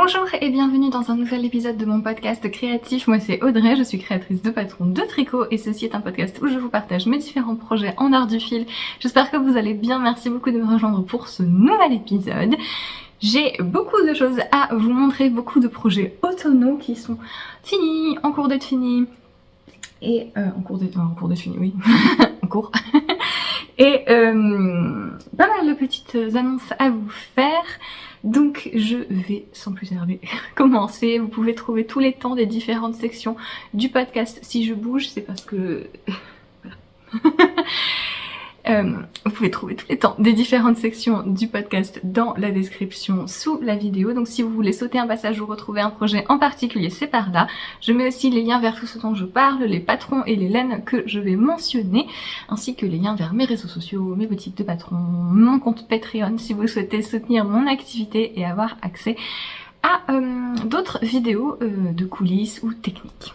Bonjour et bienvenue dans un nouvel épisode de mon podcast créatif. Moi c'est Audrey, je suis créatrice de Patron de Tricot et ceci est un podcast où je vous partage mes différents projets en art du fil. J'espère que vous allez bien, merci beaucoup de me rejoindre pour ce nouvel épisode. J'ai beaucoup de choses à vous montrer, beaucoup de projets automnaux qui sont finis, en cours d'être finis. Et en cours d'être finis, oui, en cours. Et pas mal de petites annonces à vous faire. Donc je vais sans plus tarder commencer. Vous pouvez trouver tous les temps des différentes sections du podcast. Si je bouge, c'est parce que... vous pouvez trouver tous les temps des différentes sections du podcast dans la description sous la vidéo. Donc si vous voulez sauter un passage ou retrouver un projet en particulier, c'est par là. Je mets aussi les liens vers tout ce dont je parle, les patrons et les laines que je vais mentionner, ainsi que les liens vers mes réseaux sociaux, mes boutiques de patrons, mon compte Patreon si vous souhaitez soutenir mon activité et avoir accès à d'autres vidéos de coulisses ou techniques.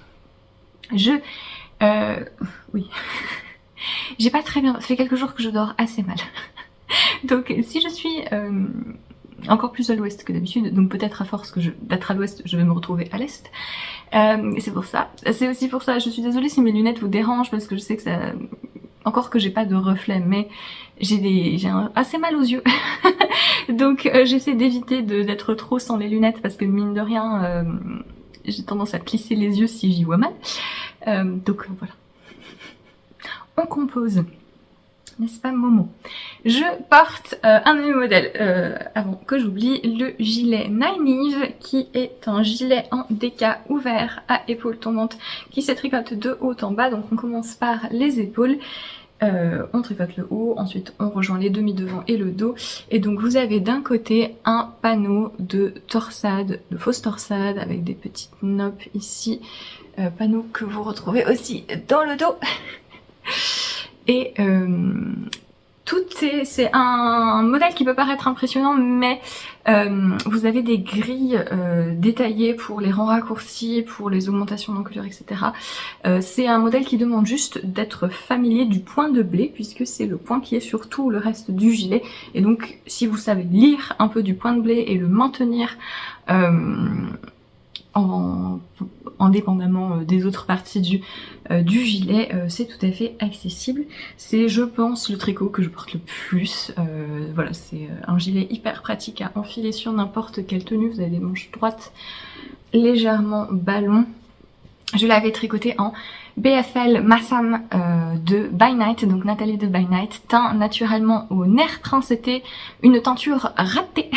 Oui... J'ai pas très bien... Ça fait quelques jours que je dors assez mal. Donc si je suis encore plus à l'ouest que d'habitude, donc peut-être à force d'être à l'ouest, je vais me retrouver à l'est. C'est pour ça. C'est aussi pour ça, je suis désolée si mes lunettes vous dérangent, parce que je sais que ça... Encore que j'ai pas de reflet, mais j'ai assez mal aux yeux. Donc j'essaie d'éviter d'être trop sans les lunettes, parce que mine de rien, j'ai tendance à plisser les yeux si j'y vois mal. Donc voilà. On compose, n'est-ce pas Momo? Je porte un de mes modèles, avant que j'oublie, le gilet Nynaeve, qui est un gilet en déca ouvert à épaules tombantes qui se tricote de haut en bas. Donc on commence par les épaules, on tricote le haut, ensuite on rejoint les demi-devants et le dos. Et donc vous avez d'un côté un panneau de torsade, de fausse torsade avec des petites noppes ici, panneau que vous retrouvez aussi dans le dos. Et c'est un modèle qui peut paraître impressionnant, mais vous avez des grilles détaillées pour les rangs raccourcis, pour les augmentations d'encolure, etc. C'est un modèle qui demande juste d'être familier du point de blé, puisque c'est le point qui est sur tout le reste du gilet. Et donc si vous savez lire un peu du point de blé et le maintenir indépendamment des autres parties du gilet, c'est tout à fait accessible. C'est, je pense, le tricot que je porte le plus. Voilà, c'est un gilet hyper pratique à enfiler sur n'importe quelle tenue. Vous avez des manches droites, légèrement ballon. Je l'avais tricoté en BFL Massam de By Night, donc Nathalie de By Night, teint naturellement au nerf brun. C'était une teinture ratée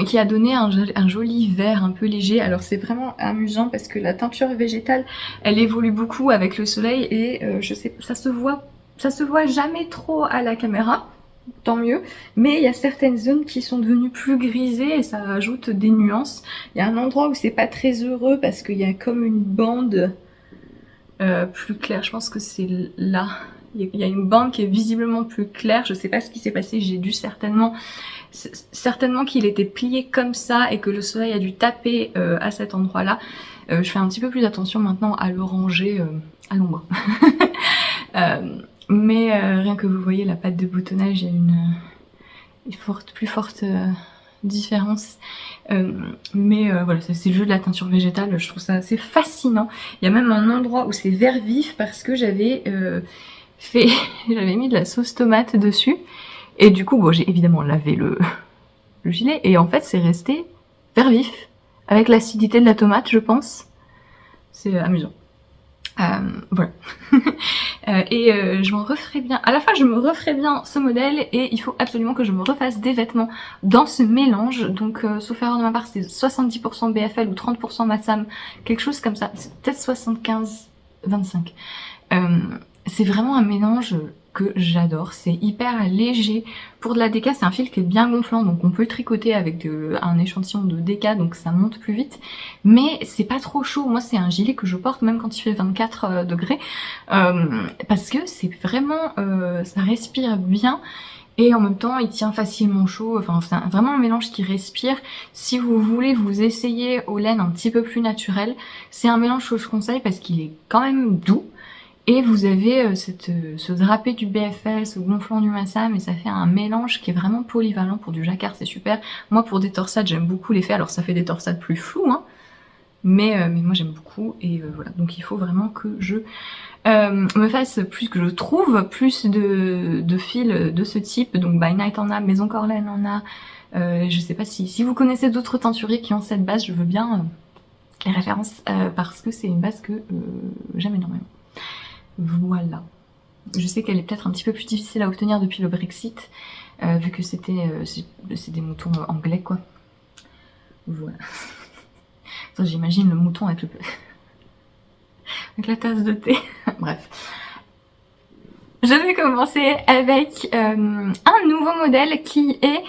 qui a donné un joli vert un peu léger. Alors c'est vraiment amusant parce que la teinture végétale, elle évolue beaucoup avec le soleil et je sais, ça se voit jamais trop à la caméra. Tant mieux, mais il y a certaines zones qui sont devenues plus grisées et ça ajoute des nuances. Il y a un endroit où c'est pas très heureux parce qu'il y a comme une bande plus claire, je pense que c'est là. Il y a une bande qui est visiblement plus claire, je sais pas ce qui s'est passé, j'ai dû certainement qu'il était plié comme ça et que le soleil a dû taper à cet endroit-là. Je fais un petit peu plus attention maintenant à le ranger à l'ombre. Mais rien que vous voyez la patte de boutonnage, il y a une plus forte différence. Mais voilà, c'est le jeu de la teinture végétale, je trouve ça assez fascinant. Il y a même un endroit où c'est vert vif parce que j'avais mis de la sauce tomate dessus. Et du coup, bon, j'ai évidemment lavé le gilet et en fait c'est resté vert vif avec l'acidité de la tomate, je pense. C'est amusant. Voilà. Je m'en referai bien. À la fois je me referai bien ce modèle et il faut absolument que je me refasse des vêtements dans ce mélange. Donc sauf erreur de ma part, c'est 70% BFL ou 30% Massam, quelque chose comme ça. C'est peut-être 75-25. C'est vraiment un mélange que j'adore, c'est hyper léger. Pour de la déca, c'est un fil qui est bien gonflant, donc on peut le tricoter avec un échantillon de déca, donc ça monte plus vite. Mais c'est pas trop chaud, moi c'est un gilet que je porte même quand il fait 24 degrés, parce que c'est vraiment, ça respire bien. Et en même temps, il tient facilement chaud, enfin c'est vraiment un mélange qui respire. Si vous voulez vous essayer aux laines un petit peu plus naturelles, c'est un mélange que je conseille parce qu'il est quand même doux. Et vous avez ce drapé du BFL, ce gonflant du Massam, et ça fait un mélange qui est vraiment polyvalent pour du jacquard, c'est super. Moi, pour des torsades, j'aime beaucoup l'effet. Alors, ça fait des torsades plus floues, hein, mais moi, j'aime beaucoup. Et voilà, donc il faut vraiment que je me fasse plus, que je trouve plus de fils de ce type. Donc, By Night en a, Maison Corlaine en a. Je sais pas si vous connaissez d'autres teinturiers qui ont cette base, je veux bien les références, parce que c'est une base que j'aime énormément. Voilà. Je sais qu'elle est peut-être un petit peu plus difficile à obtenir depuis le Brexit, vu que c'est des moutons anglais, quoi. Voilà. J'imagine le mouton avec avec la tasse de thé. Bref. Je vais commencer avec un nouveau modèle qui est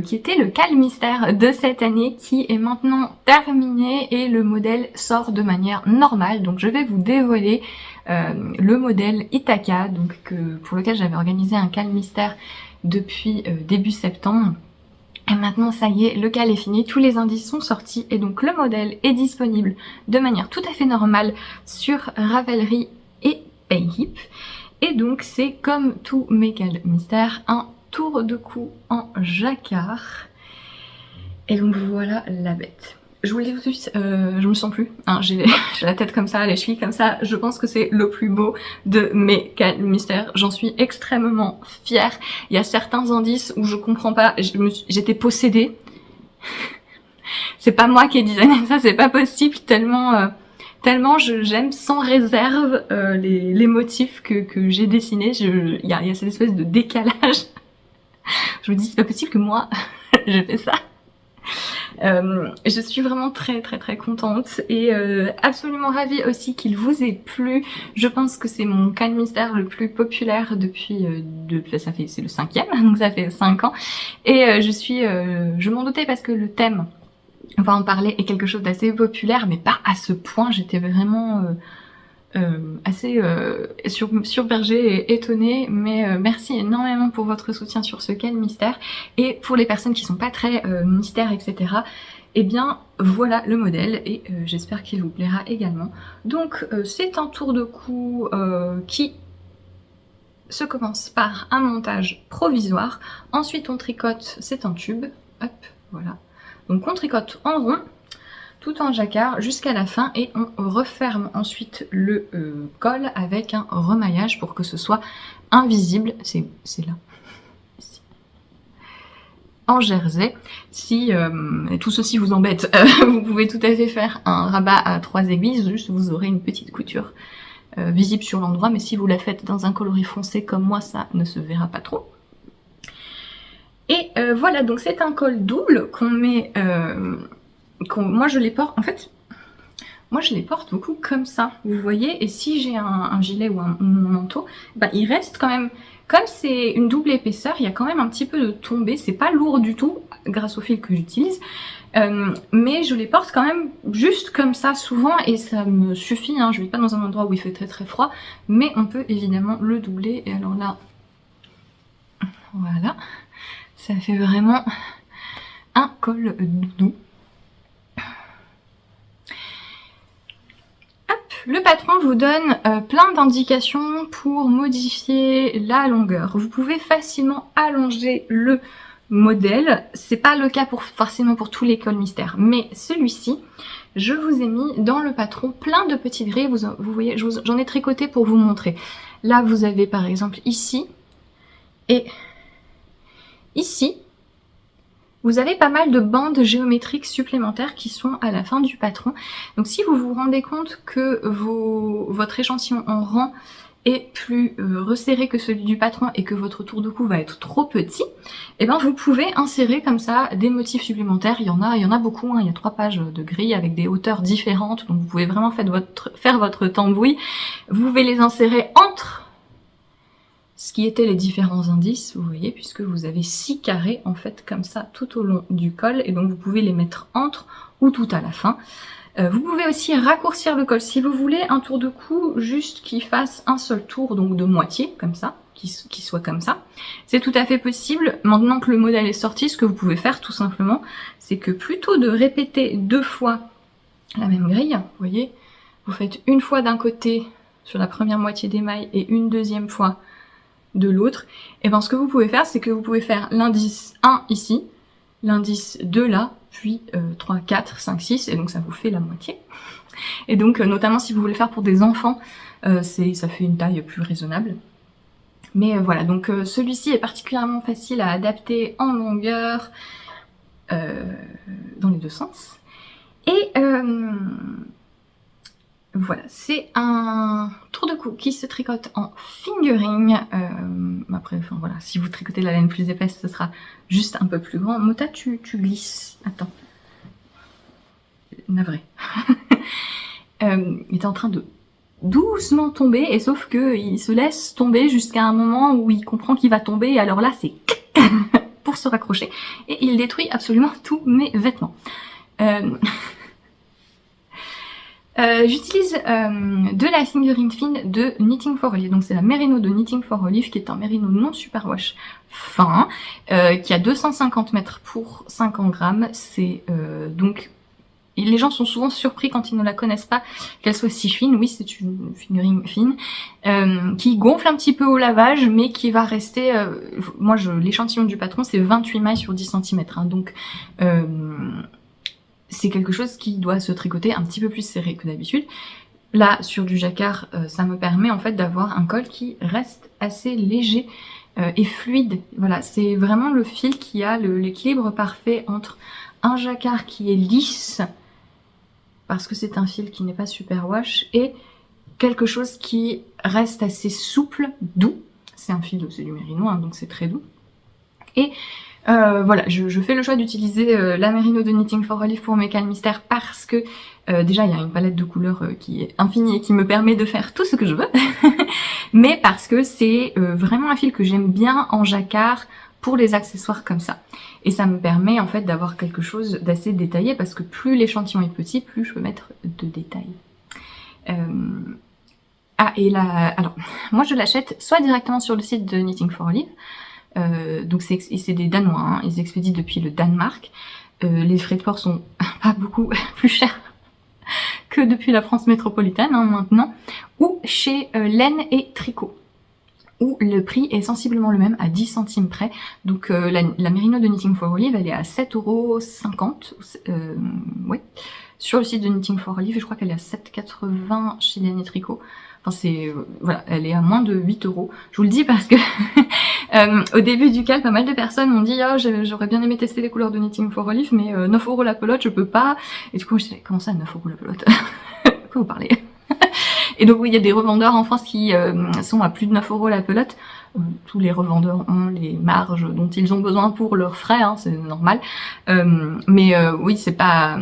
qui était le Cal Mystère de cette année, qui est maintenant terminé et le modèle sort de manière normale. Donc je vais vous dévoiler le modèle Ithaca, donc pour lequel j'avais organisé un Cal Mystère depuis début septembre. Et maintenant, ça y est, le cal est fini, tous les indices sont sortis et donc le modèle est disponible de manière tout à fait normale sur Ravelry et Payhip. Et donc, c'est comme tous mes cals mystères, un tour de cou en jacquard. Et donc, voilà la bête. Je vous le dis tout de suite, je me sens plus, hein, j'ai la tête comme ça, les chevilles comme ça, je pense que c'est le plus beau de mes cals mystères, j'en suis extrêmement fière. Il y a certains indices où je comprends pas, j'étais possédée, c'est pas moi qui ai designé ça, c'est pas possible, tellement j'aime sans réserve les motifs que j'ai dessinés, il y a cette espèce de décalage, je me dis c'est pas possible que moi je fais ça. Je suis vraiment très contente et absolument ravie aussi qu'il vous ait plu. Je pense que c'est mon cal mystère le plus populaire depuis c'est le 5e, donc ça fait 5 ans. Et je m'en doutais parce que le thème, on va en parler, est quelque chose d'assez populaire, mais pas à ce point. J'étais vraiment assez surbergée et étonnée, mais merci énormément pour votre soutien sur ce cal mystère. Et pour les personnes qui sont pas très mystères, etc., eh bien voilà le modèle et j'espère qu'il vous plaira également. Donc c'est un tour de cou qui se commence par un montage provisoire, ensuite on tricote, c'est un tube, hop, voilà. Donc on tricote en rond, tout en jacquard jusqu'à la fin et on referme ensuite le col avec un remaillage pour que ce soit invisible, c'est là, ici. En jersey. Si tout ceci vous embête, vous pouvez tout à fait faire un rabat à 3 aiguilles, juste vous aurez une petite couture visible sur l'endroit, mais si vous la faites dans un coloris foncé comme moi, ça ne se verra pas trop. Et voilà, donc c'est un col double qu'on met... moi je les porte, en fait, moi je les porte beaucoup comme ça, vous voyez, et si j'ai un gilet ou un manteau, bah, il reste quand même, comme c'est une double épaisseur, il y a quand même un petit peu de tombée, c'est pas lourd du tout, grâce au fil que j'utilise, mais je les porte quand même juste comme ça souvent, et ça me suffit, hein, je vais pas dans un endroit où il fait très froid, mais on peut évidemment le doubler, et alors là, voilà, ça fait vraiment un col doudou. Le patron vous donne plein d'indications pour modifier la longueur. Vous pouvez facilement allonger le modèle. C'est pas le cas forcément pour tous les cols mystères, mais celui-ci, je vous ai mis dans le patron plein de petites grilles. Vous voyez, j'en ai tricoté pour vous montrer. Là, vous avez par exemple ici et ici. Vous avez pas mal de bandes géométriques supplémentaires qui sont à la fin du patron. Donc si vous vous rendez compte que votre échantillon en rang est plus resserré que celui du patron et que votre tour de cou va être trop petit, et ben vous pouvez insérer comme ça des motifs supplémentaires. Il y en a beaucoup, hein. Il y a 3 pages de grilles avec des hauteurs différentes, donc vous pouvez vraiment faire votre tambouille. Vous pouvez les insérer entre ce qui étaient les différents indices, vous voyez, puisque vous avez 6 carrés en fait comme ça tout au long du col, et donc vous pouvez les mettre entre ou tout à la fin. Vous pouvez aussi raccourcir le col si vous voulez, un tour de cou juste qui fasse un seul tour, donc de moitié, comme ça, qui soit comme ça. C'est tout à fait possible. Maintenant que le modèle est sorti, ce que vous pouvez faire tout simplement, c'est que plutôt de répéter 2 fois la même grille, vous voyez, vous faites une fois d'un côté sur la première moitié d'émail et une deuxième fois de l'autre, et ben ce que vous pouvez faire, c'est que vous pouvez faire l'indice 1 ici, l'indice 2 là, puis 3, 4, 5, 6, et donc ça vous fait la moitié. Et donc notamment si vous voulez faire pour des enfants, ça fait une taille plus raisonnable. Mais voilà, donc celui-ci est particulièrement facile à adapter en longueur, dans les deux sens. Et voilà, c'est un tour de cou qui se tricote en fingering. Après, enfin voilà, si vous tricotez la laine plus épaisse, ce sera juste un peu plus grand. Mota, tu glisses. Attends. Navré. Il est en train de doucement tomber, et sauf que il se laisse tomber jusqu'à un moment où il comprend qu'il va tomber, et alors là c'est pour se raccrocher, et il détruit absolument tous mes vêtements. J'utilise de la fingering fine de Knitting for Olive, donc c'est la Merino de Knitting for Olive, qui est un Merino non superwash fin, qui a 250 mètres pour 50 grammes, c'est donc... Et les gens sont souvent surpris quand ils ne la connaissent pas, qu'elle soit si fine. Oui, c'est une fingering fine, qui gonfle un petit peu au lavage, mais qui va rester... moi, l'échantillon du patron, c'est 28 mailles sur 10 cm, hein, donc c'est quelque chose qui doit se tricoter un petit peu plus serré que d'habitude. Là, sur du jacquard, ça me permet en fait d'avoir un col qui reste assez léger et fluide. Voilà, c'est vraiment le fil qui a l'équilibre parfait entre un jacquard qui est lisse, parce que c'est un fil qui n'est pas super wash, et quelque chose qui reste assez souple, doux. C'est un fil, c'est du mérino, hein, donc c'est très doux. Et voilà, je fais le choix d'utiliser la Merino de Knitting for Olive pour mes cales mystères, parce que déjà il y a une palette de couleurs qui est infinie et qui me permet de faire tout ce que je veux, mais parce que c'est vraiment un fil que j'aime bien en jacquard pour les accessoires comme ça. Et ça me permet en fait d'avoir quelque chose d'assez détaillé, parce que plus l'échantillon est petit, plus je peux mettre de détails. Ah, et là, alors, moi je l'achète soit directement sur le site de Knitting for Olive, donc c'est des Danois, hein, ils expédient depuis le Danemark. Les frais de port sont pas beaucoup plus chers que depuis la France métropolitaine, hein, maintenant, ou chez Laine et Tricot, où le prix est sensiblement le même, à 10 centimes près. Donc la Merino de Knitting for Olive, elle est à 7,50 €, ouais, sur le site de Knitting for Olive, je crois qu'elle est à 7,80 € chez Laine et Tricot. Enfin c'est, voilà, elle est à moins de 8 €. Je vous le dis parce que au début du cal, pas mal de personnes m'ont dit « Ah, j'aurais bien aimé tester les couleurs de Knitting for Olive, mais 9 € la pelote, je peux pas. » Et du coup, je disais « Comment ça, 9 € la pelote ?» De quoi vous parlez? Et donc oui, il y a des revendeurs en France qui sont à plus de 9 € la pelote. Tous les revendeurs ont les marges dont ils ont besoin pour leurs frais, hein, c'est normal. Mais oui, c'est pas...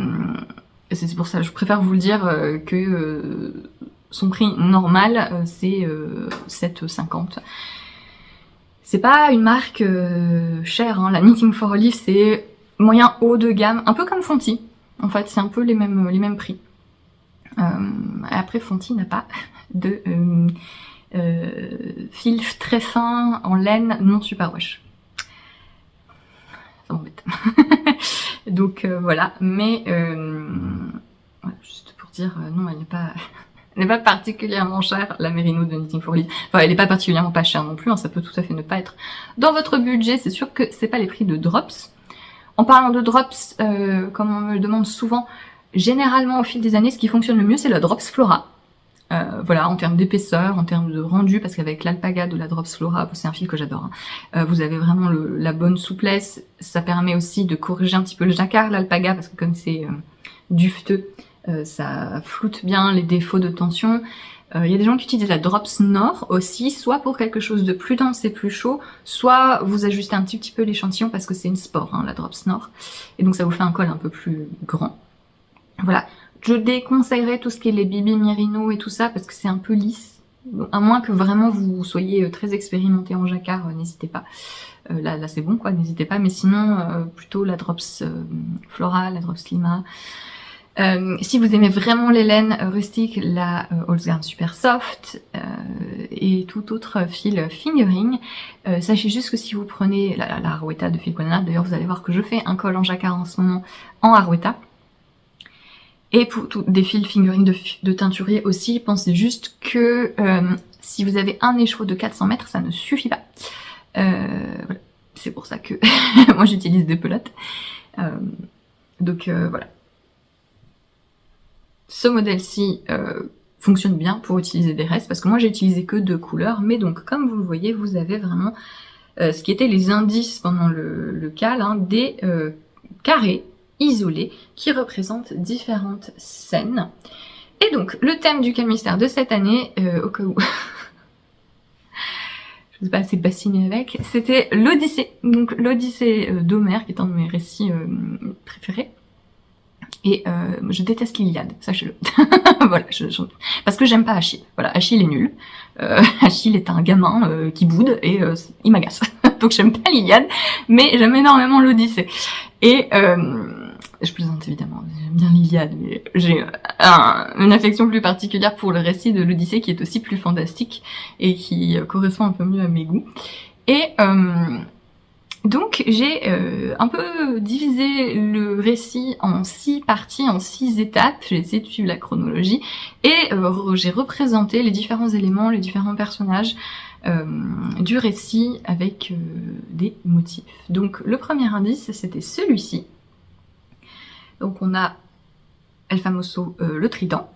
c'est pour ça, je préfère vous le dire que son prix normal, c'est 7,50 €. C'est pas une marque chère, hein. La Knitting for Olive, c'est moyen haut de gamme, un peu comme Fonty. En fait, c'est un peu les mêmes prix. Après, Fonty n'a pas de fil très fin en laine non superwash. Ça m'embête. Donc voilà, mais voilà, juste pour dire, non, elle n'est pas... Elle n'est pas particulièrement chère, la Merino de Knitting for Olive. Enfin, elle n'est pas particulièrement pas chère non plus, hein, ça peut tout à fait ne pas être dans votre budget. C'est sûr que c'est pas les prix de Drops. En parlant de Drops, comme on me le demande souvent, généralement au fil des années, ce qui fonctionne le mieux, c'est la Drops Flora. Voilà, en termes d'épaisseur, en termes de rendu, parce qu'avec l'alpaga de la Drops Flora, c'est un fil que j'adore, hein, vous avez vraiment la bonne souplesse. Ça permet aussi de corriger un petit peu le jacquard, l'alpaga, parce que comme c'est duveteux, ça floute bien les défauts de tension. Il y a des gens qui utilisent la Drops Nord aussi, soit pour quelque chose de plus dense et plus chaud, soit vous ajustez un petit peu l'échantillon parce que c'est une sport, hein, la Drops Nord, et donc ça vous fait un col un peu plus grand. Voilà, je déconseillerais tout ce qui est les Bibi Merino et tout ça parce que c'est un peu lisse, donc, à moins que vraiment vous soyez très expérimenté en jacquard, n'hésitez pas. Là c'est bon quoi, n'hésitez pas, mais sinon plutôt la Drops Flora, la Drops Lima. Si vous aimez vraiment les laines rustiques, la Holzgarn Super Soft et tout autre fil fingering, sachez juste que si vous prenez la Arwetta de Filconana, d'ailleurs vous allez voir que je fais un col en jacquard en ce moment en Arwetta, Et pour des fils fingering de teinturier aussi, pensez juste que si vous avez un écheveau de 400 mètres, ça ne suffit pas. Voilà. C'est pour ça que moi j'utilise des pelotes. Donc voilà. Ce modèle-ci fonctionne bien pour utiliser des restes, parce que moi j'ai utilisé que 2 couleurs, mais donc comme vous le voyez, vous avez vraiment ce qui étaient les indices pendant le cal, hein, des carrés isolés qui représentent différentes scènes. Et donc le thème du Calmystère de cette année, au cas où je ne sais pas assez bassiner avec, c'était l'Odyssée. Donc l'Odyssée d'Homère, qui est un de mes récits préférés. Et je déteste l'Iliade, sachez-le. Voilà, parce que j'aime pas Achille. Voilà, Achille est nul. Achille est un gamin qui boude et il m'agace. Donc j'aime pas l'Iliade, mais j'aime énormément l'Odyssée. Et je plaisante évidemment, j'aime bien l'Iliade, mais j'ai une affection plus particulière pour le récit de l'Odyssée qui est aussi plus fantastique et qui correspond un peu mieux à mes goûts. Et donc j'ai un peu divisé le récit en 6 parties, en 6 étapes, j'ai essayé de suivre la chronologie, et j'ai représenté les différents éléments, les différents personnages du récit avec des motifs. Donc le premier indice, c'était celui-ci. Donc on a El Famoso, le trident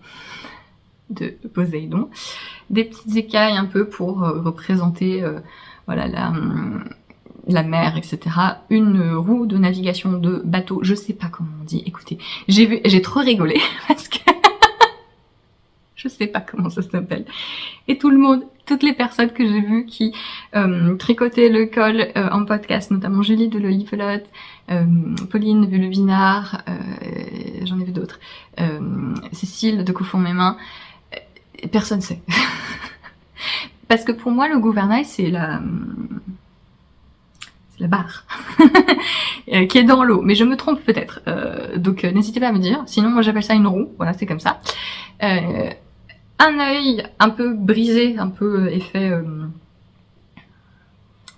de Poséidon, des petites écailles un peu pour représenter voilà, la mer, etc. Une roue de navigation de bateau, je sais pas comment on dit, écoutez, j'ai trop rigolé parce que je sais pas comment ça s'appelle. Et tout le monde, toutes les personnes que j'ai vues qui tricotaient le col en podcast, notamment Julie de Lolipelote, Pauline de Lubinard, j'en ai vu d'autres, Cécile de Coufons Mes Mains, personne sait. Parce que pour moi, le gouvernail, c'est la barre qui est dans l'eau, mais je me trompe peut-être, donc n'hésitez pas à me dire, sinon moi j'appelle ça une roue, voilà, c'est comme ça. Un œil un peu brisé, un peu effet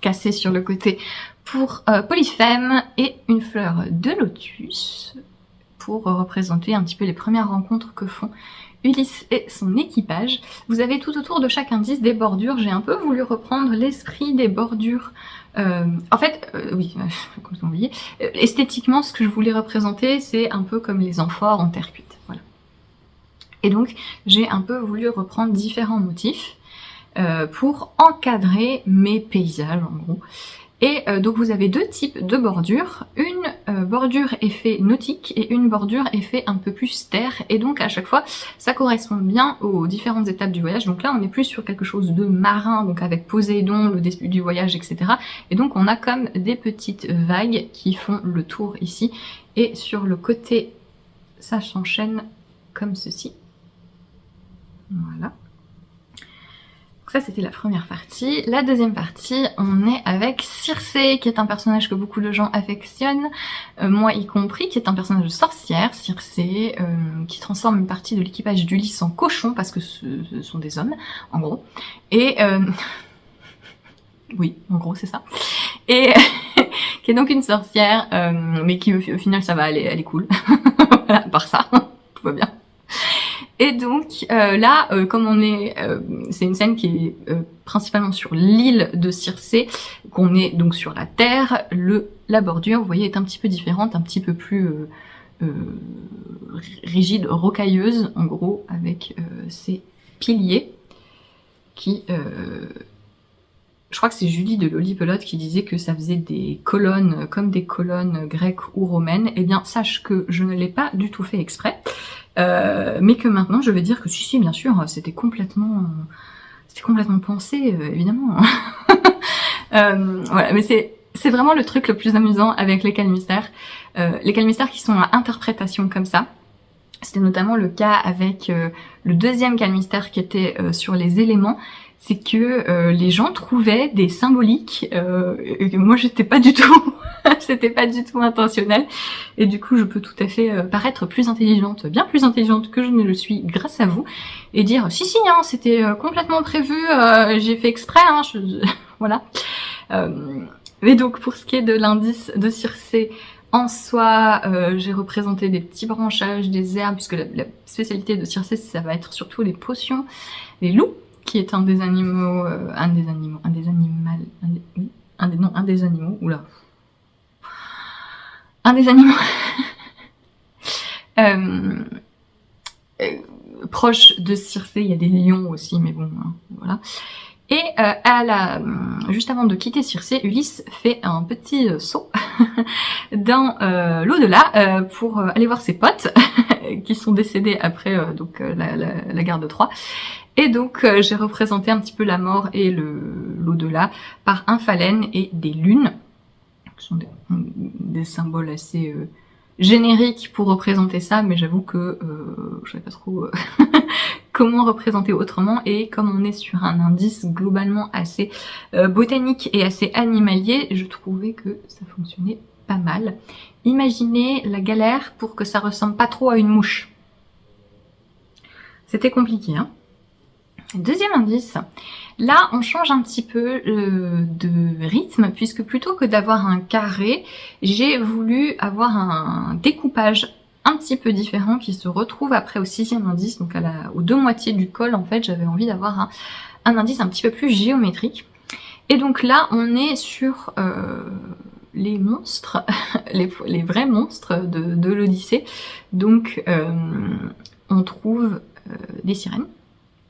cassé sur le côté pour Polyphème, et une fleur de lotus pour représenter un petit peu les premières rencontres que font Ulysse et son équipage. Vous avez tout autour de chaque indice des bordures. J'ai un peu voulu reprendre l'esprit des bordures. En fait, oui, complètement oublié. Esthétiquement, ce que je voulais représenter, c'est un peu comme les amphores en terre cuite. Voilà. Et donc, j'ai un peu voulu reprendre différents motifs pour encadrer mes paysages, en gros. Et donc vous avez 2 types de bordures, une bordure effet nautique et une bordure effet un peu plus terre, et donc à chaque fois ça correspond bien aux différentes étapes du voyage. Donc là on est plus sur quelque chose de marin, donc avec Poséidon, le début du voyage, etc. Et donc on a comme des petites vagues qui font le tour ici, et sur le côté ça s'enchaîne comme ceci. Voilà. Ça c'était la première partie. La deuxième partie, on est avec Circé, qui est un personnage que beaucoup de gens affectionnent, moi y compris, qui est un personnage de sorcière, Circé, qui transforme une partie de l'équipage d'Ulysse en cochon, parce que ce sont des hommes, en gros. Et oui, en gros c'est ça. Et qui est donc une sorcière, mais qui au final ça va, elle est cool. Voilà, à part ça, tout va bien. Et donc là, comme on est, c'est une scène qui est principalement sur l'île de Circé, qu'on est donc sur la terre, la bordure, vous voyez, est un petit peu différente, un petit peu plus rigide, rocailleuse, en gros, avec ces piliers qui... je crois que c'est Julie de Lolipelote qui disait que ça faisait des colonnes, comme des colonnes grecques ou romaines. Eh bien, sache que je ne l'ai pas du tout fait exprès. Mais que maintenant je vais dire que si, bien sûr, c'était complètement pensé, évidemment. Voilà, mais c'est vraiment le truc le plus amusant avec les calmystères. Les calmystères qui sont à interprétation comme ça. C'était notamment le cas avec le deuxième calmystère qui était sur les éléments. C'est que les gens trouvaient des symboliques et que moi j'étais pas du tout c'était pas du tout intentionnel, et du coup je peux tout à fait paraître plus intelligente, bien plus intelligente que je ne le suis grâce à vous, et dire si hein, c'était complètement prévu, j'ai fait exprès, hein, voilà. Mais donc pour ce qui est de l'indice de Circé, En soi, j'ai représenté des petits branchages, des herbes, puisque la spécialité de Circé, ça va être surtout les potions, les loups, qui est un des animaux, euh, proche de Circé. Il y a des lions aussi, mais bon, hein, voilà. Et juste avant de quitter Circé, Ulysse fait un petit saut dans l'au-delà pour aller voir ses potes qui sont décédés après la guerre de Troie. Et donc j'ai représenté un petit peu la mort et l'au-delà par un phalène et des lunes, qui sont des symboles assez génériques pour représenter ça, mais j'avoue que je savais pas trop comment représenter autrement, et comme on est sur un indice globalement assez botanique et assez animalier, je trouvais que ça fonctionnait pas mal. Imaginez la galère pour que ça ressemble pas trop à une mouche. C'était compliqué, hein. Deuxième indice, là on change un petit peu de rythme, puisque plutôt que d'avoir un carré, j'ai voulu avoir un découpage un petit peu différent qui se retrouve après au sixième indice, donc aux deux moitiés du col. En fait, j'avais envie d'avoir un indice un petit peu plus géométrique. Et donc là, on est sur les monstres, les vrais monstres de l'Odyssée. Donc on trouve des sirènes,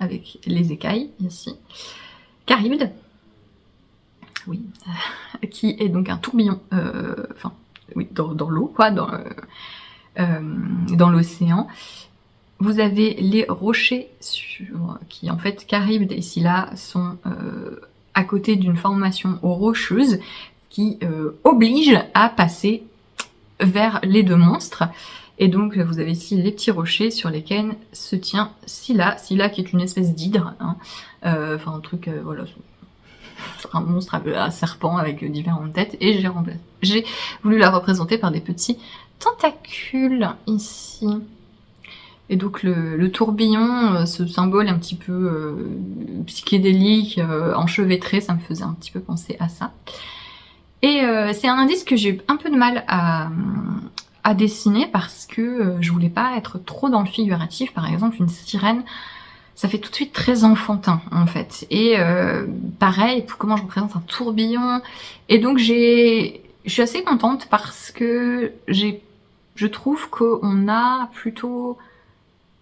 avec les écailles ici, Charybde, oui, qui est donc un tourbillon, dans l'eau, quoi, dans l'océan. Vous avez les rochers qui, en fait, Charybde et Scylla sont à côté d'une formation rocheuse qui oblige à passer vers les deux monstres. Et donc vous avez ici les petits rochers sur lesquels se tient Scylla qui est une espèce d'hydre, hein. Un truc, voilà, un monstre à serpent avec différentes têtes, et j'ai voulu la représenter par des petits tentacules ici. Et donc le tourbillon, ce symbole un petit peu psychédélique, enchevêtré, ça me faisait un petit peu penser à ça. Et c'est un indice que j'ai eu un peu de mal à dessiner, parce que je voulais pas être trop dans le figuratif. Par exemple, une sirène, ça fait tout de suite très enfantin en fait. Et pareil pour comment je représente un tourbillon. Et donc je suis assez contente, parce que je trouve qu'on a plutôt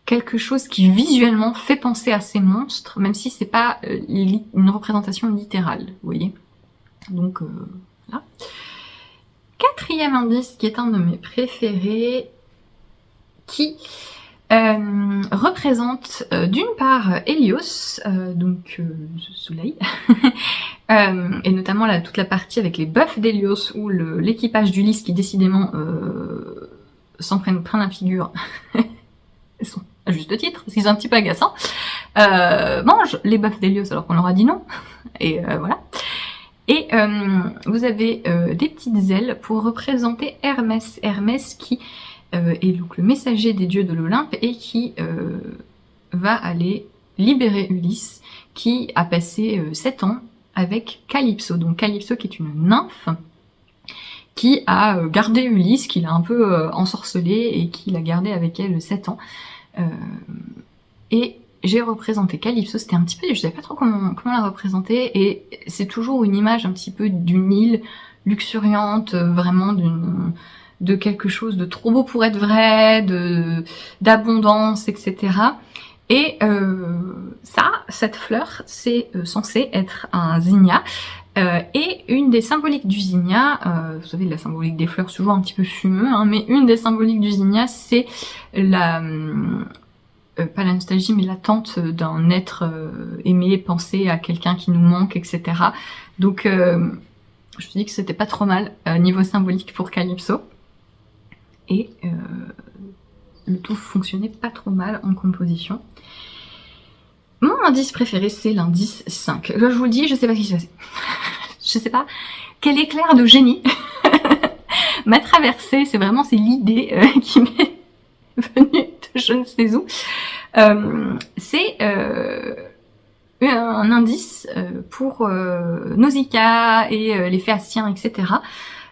quelque chose qui visuellement fait penser à ces monstres, même si c'est pas une représentation littérale, vous voyez. Donc là. Quatrième indice, qui est un de mes préférés, qui représente d'une part Hélios, donc le soleil, et notamment toute la partie avec les bœufs d'Hélios, où l'équipage d'Ulysse, qui décidément s'en prennent plein la figure, ils sont à juste titre, parce qu'ils sont un petit peu agaçants, mangent les bœufs d'Hélios alors qu'on leur a dit non, et voilà. Et vous avez des petites ailes pour représenter Hermès. Hermès qui est donc le messager des dieux de l'Olympe, et qui va aller libérer Ulysse, qui a passé 7 ans avec Calypso. Donc Calypso, qui est une nymphe, qui a gardé Ulysse, qui l'a un peu ensorcelé, et qui l'a gardé avec elle 7 ans. Et j'ai représenté Calypso, c'était un petit peu, je savais pas trop comment la représenter, et c'est toujours une image un petit peu d'une île luxuriante, vraiment de quelque chose de trop beau pour être vrai, d'abondance, etc. Et cette fleur, c'est censé être un zinnia, et une des symboliques du zinnia, vous savez, la symbolique des fleurs, c'est toujours un petit peu fumeux, hein, mais une des symboliques du zinnia, c'est pas la nostalgie, mais l'attente d'un être aimé, penser à quelqu'un qui nous manque, etc. Donc je me suis dit que c'était pas trop mal niveau symbolique pour Calypso. Et le tout fonctionnait pas trop mal en composition. Mon indice préféré, c'est l'indice 5. Là, je vous le dis, je sais pas ce qui s'est passé. Je sais pas quel éclair de génie m'a traversé. C'est l'idée qui m'est venue de je ne sais où. C'est un indice pour Nausicaa et les Phéaciens, etc.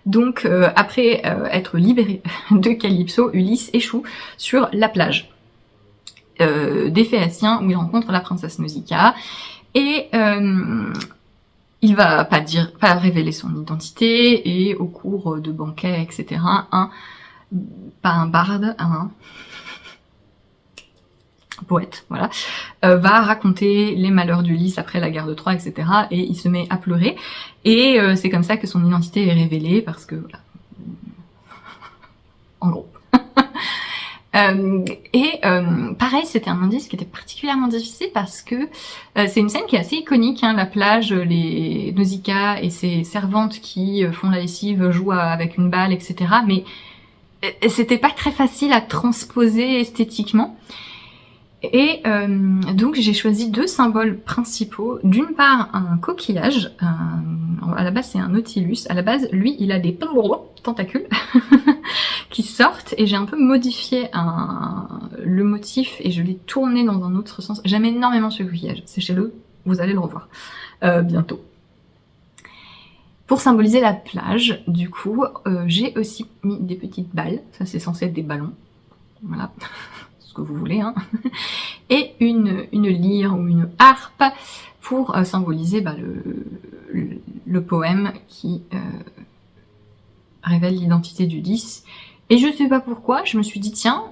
Donc après être libéré de Calypso, Ulysse échoue sur la plage des Phéaciens où il rencontre la princesse Nausicaa et il va pas révéler son identité et au cours de banquets, etc., pas un barde, un poète, voilà, va raconter les malheurs d'Ulysse après la guerre de Troie, etc., et il se met à pleurer, et c'est comme ça que son identité est révélée, parce que, voilà, en gros. Pareil, c'était un indice qui était particulièrement difficile parce que c'est une scène qui est assez iconique, hein, la plage, les Nausicaa et ses servantes qui font la lessive, jouent avec une balle, etc., mais c'était pas très facile à transposer esthétiquement. Et donc j'ai choisi deux symboles principaux. D'une part un coquillage, à la base c'est un nautilus, à la base lui il a des tentacules qui sortent et j'ai un peu modifié le motif et je l'ai tourné dans un autre sens. J'aime énormément ce coquillage, sachez-le, vous allez le revoir bientôt. Pour symboliser la plage, du coup, j'ai aussi mis des petites balles, ça c'est censé être des ballons, voilà. Que vous voulez, hein, et une lyre ou une harpe pour symboliser le poème qui révèle l'identité d'Ulysse. Et je sais pas pourquoi, je me suis dit tiens,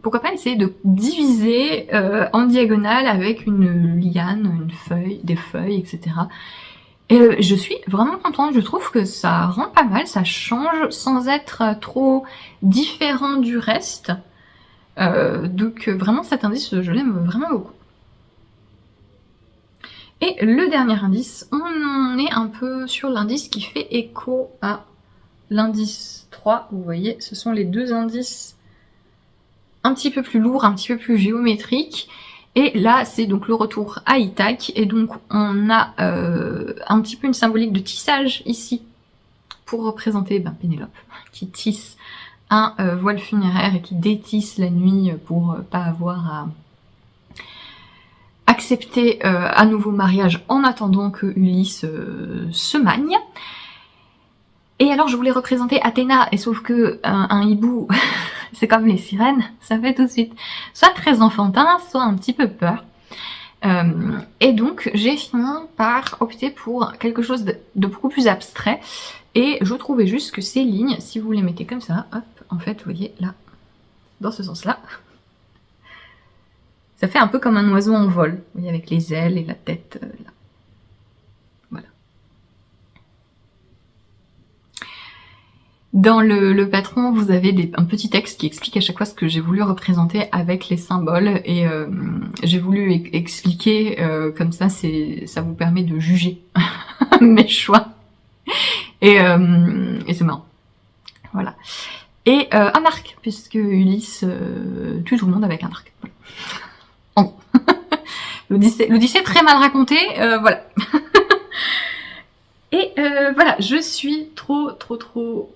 pourquoi pas essayer de diviser en diagonale avec une liane, une feuille, des feuilles, etc. Et je suis vraiment contente, je trouve que ça rend pas mal, ça change sans être trop différent du reste. Donc vraiment cet indice je l'aime vraiment beaucoup. Et le dernier indice, on est un peu sur l'indice qui fait écho à l'indice 3, vous voyez, ce sont les deux indices un petit peu plus lourds, un petit peu plus géométriques, et là c'est donc le retour à Ithaque, et donc on a un petit peu une symbolique de tissage ici, pour représenter Pénélope, qui tisse un voile funéraire et qui détisse la nuit pour pas avoir à accepter à nouveau mariage en attendant que Ulysse se magne. Et alors je voulais représenter Athéna, et sauf que un hibou, c'est comme les sirènes, ça fait tout de suite soit très enfantin, soit un petit peu peur. Et donc j'ai fini par opter pour quelque chose de beaucoup plus abstrait, et je trouvais juste que ces lignes, si vous les mettez comme ça, hop, en fait, vous voyez, là, dans ce sens-là, ça fait un peu comme un oiseau en vol, vous voyez, avec les ailes et la tête, là. Voilà. Dans le patron, vous avez un petit texte qui explique à chaque fois ce que j'ai voulu représenter avec les symboles, et j'ai voulu expliquer, comme ça, ça vous permet de juger mes choix. Et c'est marrant. Voilà. Et un arc, puisque Ulysse tue tout le monde avec un arc. Voilà. En gros. L'Odyssée très mal racontée, voilà. Et voilà, je suis trop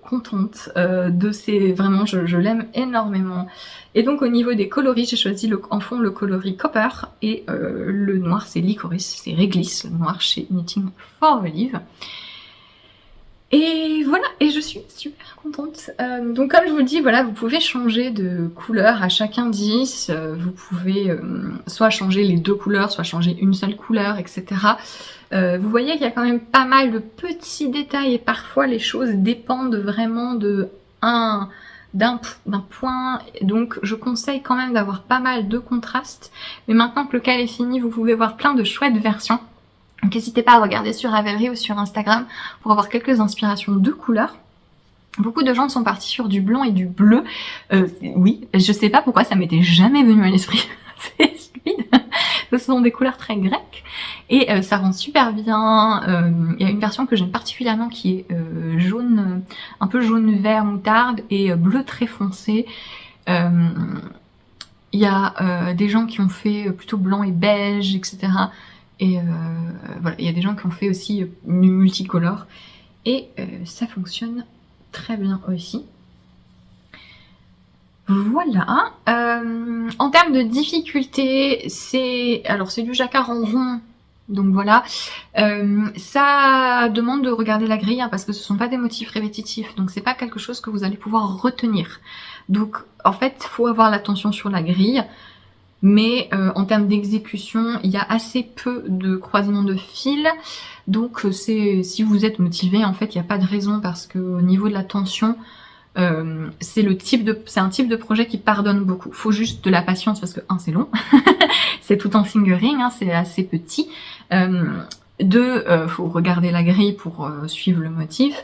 contente de ces... Vraiment, je l'aime énormément. Et donc au niveau des coloris, j'ai choisi en fond le coloris Copper, et le noir c'est Licorice, c'est Réglisse, le noir chez Knitting for Olive. Et voilà, et je suis super contente. Donc comme je vous le dis, voilà, vous pouvez changer de couleur à chaque indice, vous pouvez soit changer les deux couleurs, soit changer une seule couleur, etc. Vous voyez qu'il y a quand même pas mal de petits détails, et parfois les choses dépendent vraiment d'un point, donc je conseille quand même d'avoir pas mal de contrastes. Mais maintenant que le cal est fini, vous pouvez voir plein de chouettes versions. Donc n'hésitez pas à regarder sur Ravelry ou sur Instagram pour avoir quelques inspirations de couleurs. Beaucoup de gens sont partis sur du blanc et du bleu. Oui, je sais pas pourquoi ça m'était jamais venu à l'esprit. C'est stupide. Ce sont des couleurs très grecques et ça rend super bien. Il y a une version que j'aime particulièrement qui est jaune, un peu jaune vert moutarde, et bleu très foncé. Il y a des gens qui ont fait plutôt blanc et beige, etc. Et voilà, il y a des gens qui ont fait aussi multicolore, et ça fonctionne très bien aussi. Voilà. En termes de difficulté, c'est du jacquard en rond Donc voilà, ça demande de regarder la grille, hein, parce que ce sont pas des motifs répétitifs, donc c'est pas quelque chose que vous allez pouvoir retenir. Donc en fait, faut avoir l'attention sur la grille, mais en termes d'exécution, il y a assez peu de croisements de fils, donc si vous êtes motivé, en fait, il n'y a pas de raison, parce que au niveau de la tension, c'est un type de projet qui pardonne beaucoup. Faut juste de la patience, parce que c'est long, c'est tout en fingering, hein, c'est assez petit. Faut regarder la grille pour suivre le motif,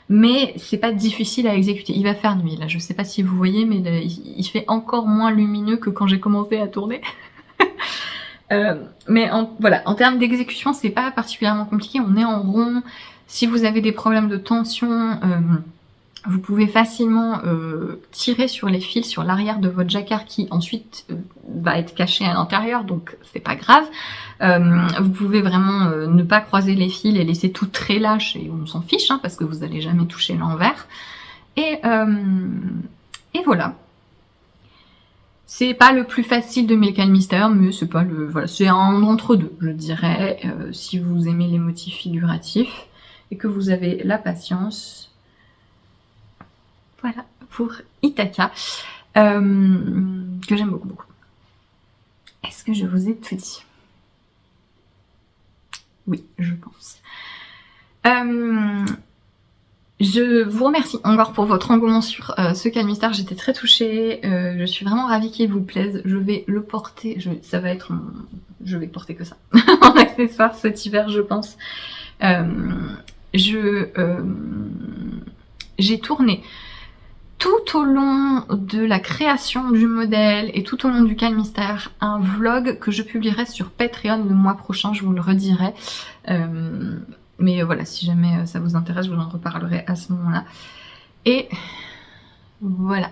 mais c'est pas difficile à exécuter. Il va faire nuit là, je sais pas si vous voyez, mais il fait encore moins lumineux que quand j'ai commencé à tourner. Mais voilà, en termes d'exécution, c'est pas particulièrement compliqué, on est en rond. Si vous avez des problèmes de tension, vous pouvez facilement tirer sur les fils sur l'arrière de votre jacquard qui ensuite va être caché à l'intérieur, donc c'est pas grave. Vous pouvez vraiment ne pas croiser les fils et laisser tout très lâche et on s'en fiche, hein, parce que vous allez jamais toucher l'envers. Et voilà. C'est pas le plus facile de mes calmistères, mais c'est pas le... Voilà, c'est un entre-deux, je dirais, si vous aimez les motifs figuratifs et que vous avez la patience. Voilà, pour Ithaka, que j'aime beaucoup, beaucoup. Est-ce que je vous ai tout dit? Oui, je pense. Je vous remercie encore pour votre engouement sur ce calmistère, j'étais très touchée, je suis vraiment ravie qu'il vous plaise, je vais le porter, je vais porter que ça, en accessoire cet hiver, je pense. J'ai tourné tout au long de la création du modèle et tout au long du calmistère un vlog que je publierai sur Patreon le mois prochain, je vous le redirai. Mais voilà, si jamais ça vous intéresse, je vous en reparlerai à ce moment-là. Et voilà.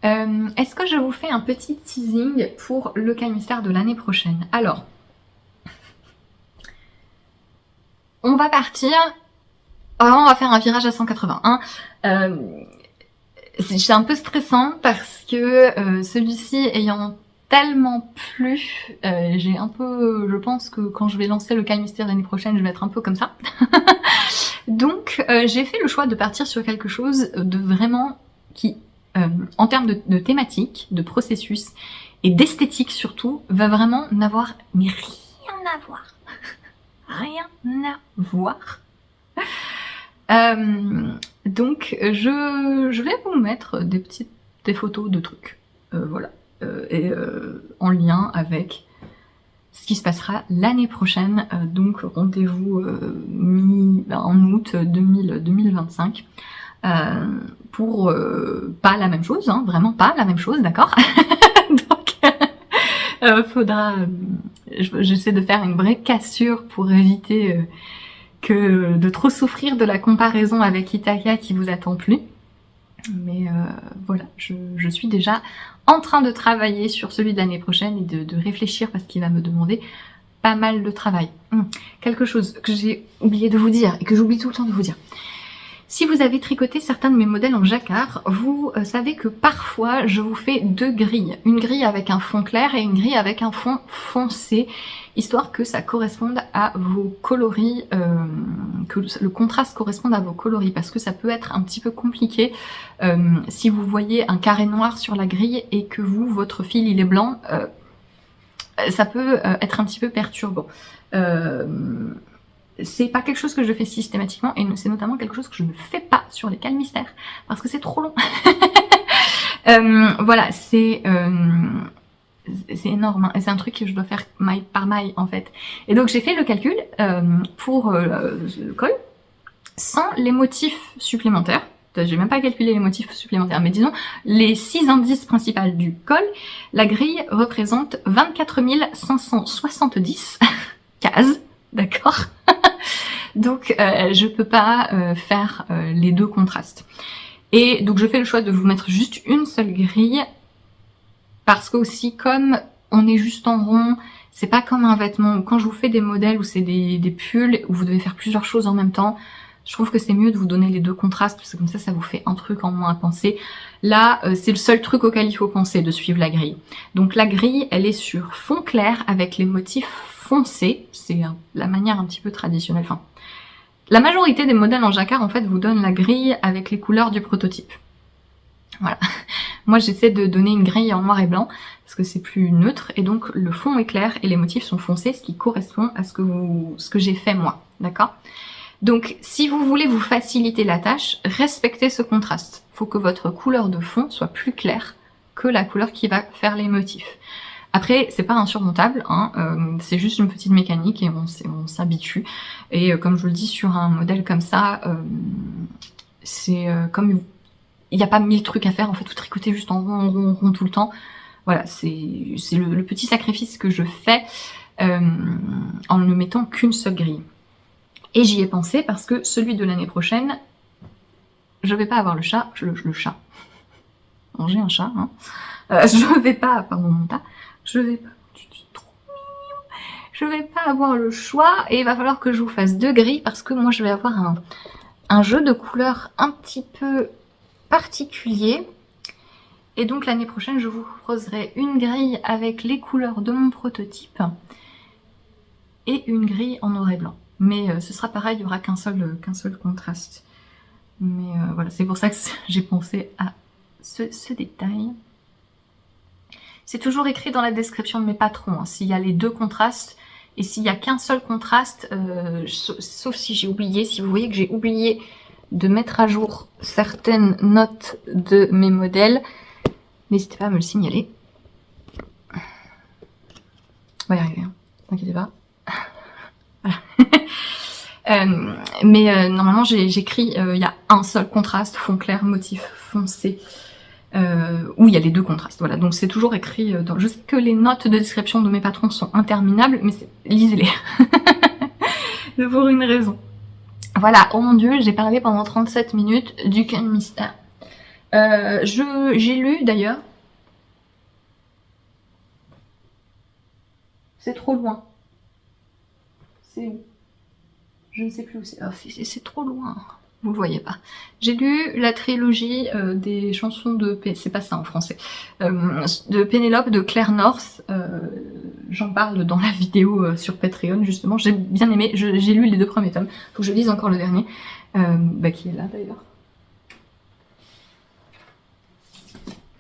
Est-ce que je vous fais un petit teasing pour le calmistère de l'année prochaine? Alors, on va partir... on va faire un virage à 181. C'est un peu stressant parce que celui-ci ayant tellement plu, j'ai un peu, je pense que quand je vais lancer le calmistère l'année prochaine, je vais être un peu comme ça. Donc j'ai fait le choix de partir sur quelque chose de vraiment qui, en termes de thématique, de processus et d'esthétique surtout, va vraiment n'avoir mais rien à voir. Rien à voir. Donc je vais vous mettre des photos de trucs, voilà, en lien avec ce qui se passera l'année prochaine, donc rendez-vous en août 2025, pour pas la même chose, hein, vraiment pas la même chose, d'accord. Donc faudra, j'essaie de faire une vraie cassure pour éviter que de trop souffrir de la comparaison avec Ithaka qui vous attend plus. Mais voilà, je suis déjà en train de travailler sur celui de l'année prochaine et de réfléchir parce qu'il va me demander pas mal de travail. Quelque chose que j'ai oublié de vous dire et que j'oublie tout le temps de vous dire. Si vous avez tricoté certains de mes modèles en jacquard, vous savez que parfois je vous fais deux grilles. Une grille avec un fond clair et une grille avec un fond foncé, histoire que ça corresponde à vos coloris, que le contraste corresponde à vos coloris, parce que ça peut être un petit peu compliqué si vous voyez un carré noir sur la grille et que votre fil il est blanc, ça peut être un petit peu perturbant. C'est pas quelque chose que je fais systématiquement et c'est notamment quelque chose que je ne fais pas sur les calmistères parce que c'est trop long. Voilà, c'est énorme, hein, et c'est un truc que je dois faire maille par maille en fait. Et donc j'ai fait le calcul pour le col sans les motifs supplémentaires. J'ai même pas calculé les motifs supplémentaires, mais disons les 6 indices principaux du col, la grille représente 24 570 cases, d'accord. Donc je peux pas faire les deux contrastes. Et donc je fais le choix de vous mettre juste une seule grille, parce que aussi comme on est juste en rond, c'est pas comme un vêtement, ou quand je vous fais des modèles où c'est des pulls, où vous devez faire plusieurs choses en même temps, je trouve que c'est mieux de vous donner les deux contrastes, parce que comme ça vous fait un truc en moins à penser. Là, c'est le seul truc auquel il faut penser, de suivre la grille. Donc la grille, elle est sur fond clair avec les motifs foncé, c'est la manière un petit peu traditionnelle. Enfin, la majorité des modèles en jacquard en fait vous donnent la grille avec les couleurs du prototype. Voilà. Moi j'essaie de donner une grille en noir et blanc parce que c'est plus neutre et donc le fond est clair et les motifs sont foncés, ce qui correspond à ce que j'ai fait moi, d'accord? Donc si vous voulez vous faciliter la tâche, respectez ce contraste. Il faut que votre couleur de fond soit plus claire que la couleur qui va faire les motifs. Après, c'est pas insurmontable, hein, c'est juste une petite mécanique et on s'habitue. Et comme je vous le dis, sur un modèle comme ça, c'est comme il n'y a pas 1000 trucs à faire, en fait, tout tricoter juste en rond tout le temps. Voilà, c'est le petit sacrifice que je fais en ne mettant qu'une seule grille. Et j'y ai pensé parce que celui de l'année prochaine, je vais pas avoir le chat, le chat. Bon, j'ai un chat, hein. Je vais pas, pardon mon tas, je vais pas, tu es trop mignon. Je vais pas avoir le choix et il va falloir que je vous fasse 2 grilles parce que moi je vais avoir un jeu de couleurs un petit peu particulier. Et donc l'année prochaine, je vous proposerai une grille avec les couleurs de mon prototype et une grille en noir et blanc. Mais ce sera pareil, il n'y aura qu'un seul contraste. Mais voilà, c'est pour ça que j'ai pensé à ce détail. C'est toujours écrit dans la description de mes patrons, hein, s'il y a les 2 contrastes. Et s'il n'y a qu'un seul contraste, sauf si j'ai oublié, si vous voyez que j'ai oublié de mettre à jour certaines notes de mes modèles, n'hésitez pas à me le signaler. On va y arriver, hein. N'inquiétez pas. Voilà. Normalement j'écris, il y a un seul contraste, fond clair, motif foncé, où il y a les 2 contrastes. Voilà, donc c'est toujours écrit dans... Je sais que les notes de description de mes patrons sont interminables, mais lisez-les. Pour une raison. Voilà, oh mon dieu, j'ai parlé pendant 37 minutes du Ken Mystère. J'ai lu d'ailleurs. C'est trop loin. C'est où? Je ne sais plus où c'est. Oh, c'est trop loin. Vous le voyez pas. J'ai lu la trilogie des chansons de... C'est pas ça en français. De Pénélope de Claire North. J'en parle dans la vidéo sur Patreon justement. J'ai bien aimé. J'ai lu les 2 premiers tomes. Faut que je lise encore le dernier. Qui est là d'ailleurs.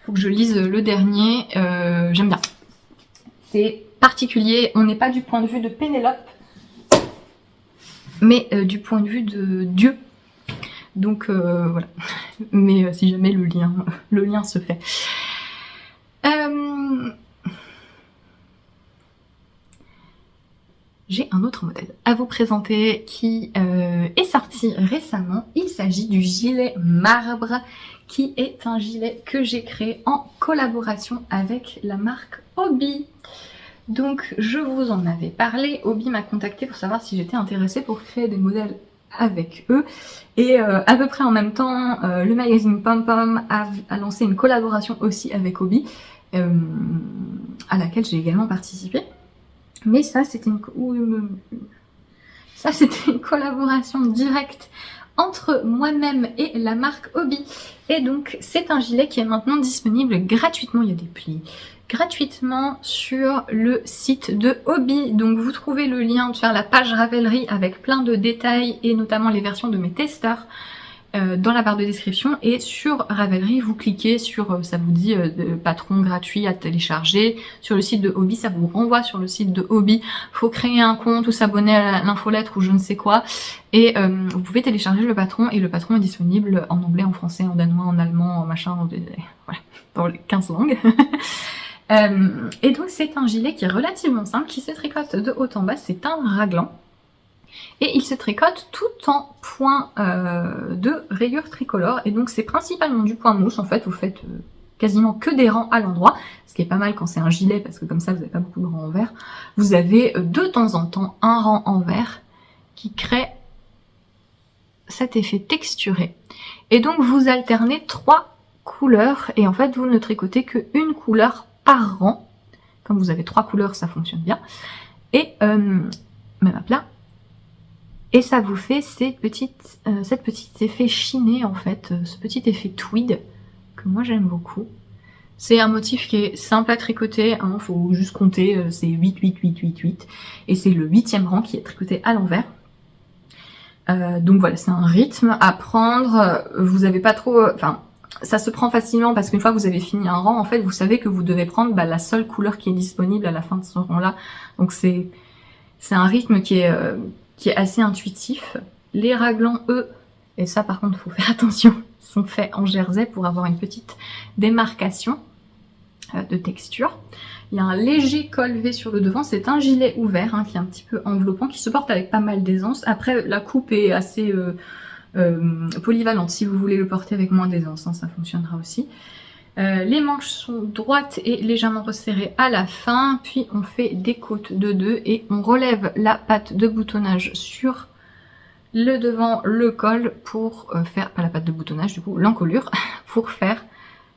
Faut que je lise le dernier. J'aime bien. C'est particulier. On n'est pas du point de vue de Pénélope, mais du point de vue de Dieu. Donc voilà. Mais si jamais le lien se fait. J'ai un autre modèle à vous présenter qui est sorti récemment. Il s'agit du gilet marbre, qui est un gilet que j'ai créé en collaboration avec la marque Hobbii. Donc je vous en avais parlé, Hobbii m'a contacté pour savoir si j'étais intéressée pour créer des modèles avec eux. Et à peu près en même temps, le magazine Pom Pom a lancé une collaboration aussi avec Hobbii, à laquelle j'ai également participé. Mais ça, c'était une collaboration directe entre moi-même et la marque Hobbii. Et donc, c'est un gilet qui est maintenant disponible gratuitement. Il y a des plis gratuitement sur le site de Hobbii. Donc, vous trouvez le lien vers la page Ravelry avec plein de détails et notamment les versions de mes testeurs dans la barre de description. Et sur Ravelry, vous cliquez sur, ça vous dit de patron gratuit à télécharger. Sur le site de Hobbii, ça vous renvoie sur le site de Hobbii. Faut créer un compte ou s'abonner à l'infolettre ou je ne sais quoi. Et vous pouvez télécharger le patron et le patron est disponible en anglais, en français, en danois, en allemand, en machin, voilà, dans les 15 langues. Et donc c'est un gilet qui est relativement simple, qui se tricote de haut en bas, c'est un raglan. Et il se tricote tout en point de rayures tricolores. Et donc c'est principalement du point mousse, en fait, vous faites quasiment que des rangs à l'endroit, ce qui est pas mal quand c'est un gilet, parce que comme ça vous n'avez pas beaucoup de rangs en vert. Vous avez de temps en temps un rang en vert qui crée cet effet texturé. Et donc vous alternez 3 couleurs, et en fait vous ne tricotez qu'une couleur par rang. Comme vous avez 3 couleurs, ça fonctionne bien. Et même à plat. Et ça vous fait cette petit effet chiné en fait, ce petit effet tweed que moi j'aime beaucoup. C'est un motif qui est simple à tricoter, hein, faut juste compter, c'est 8, 8, 8, 8, 8, et c'est le 8e rang qui est tricoté à l'envers. Donc voilà, c'est un rythme à prendre, vous avez pas trop... Enfin, ça se prend facilement parce qu'une fois que vous avez fini un rang, en fait, vous savez que vous devez prendre la seule couleur qui est disponible à la fin de ce rang-là. Donc c'est un rythme qui est assez intuitif. Les raglans, eux, et ça par contre, faut faire attention, sont faits en jersey pour avoir une petite démarcation de texture. Il y a un léger col V sur le devant, c'est un gilet ouvert hein, qui est un petit peu enveloppant, qui se porte avec pas mal d'aisance. Après, la coupe est assez polyvalente, si vous voulez le porter avec moins d'aisance, hein, ça fonctionnera aussi. Les manches sont droites et légèrement resserrées à la fin, puis on fait des côtes de 2 et on relève la patte de boutonnage sur le devant, le col pour faire, pas la patte de boutonnage du coup, l'encolure, pour faire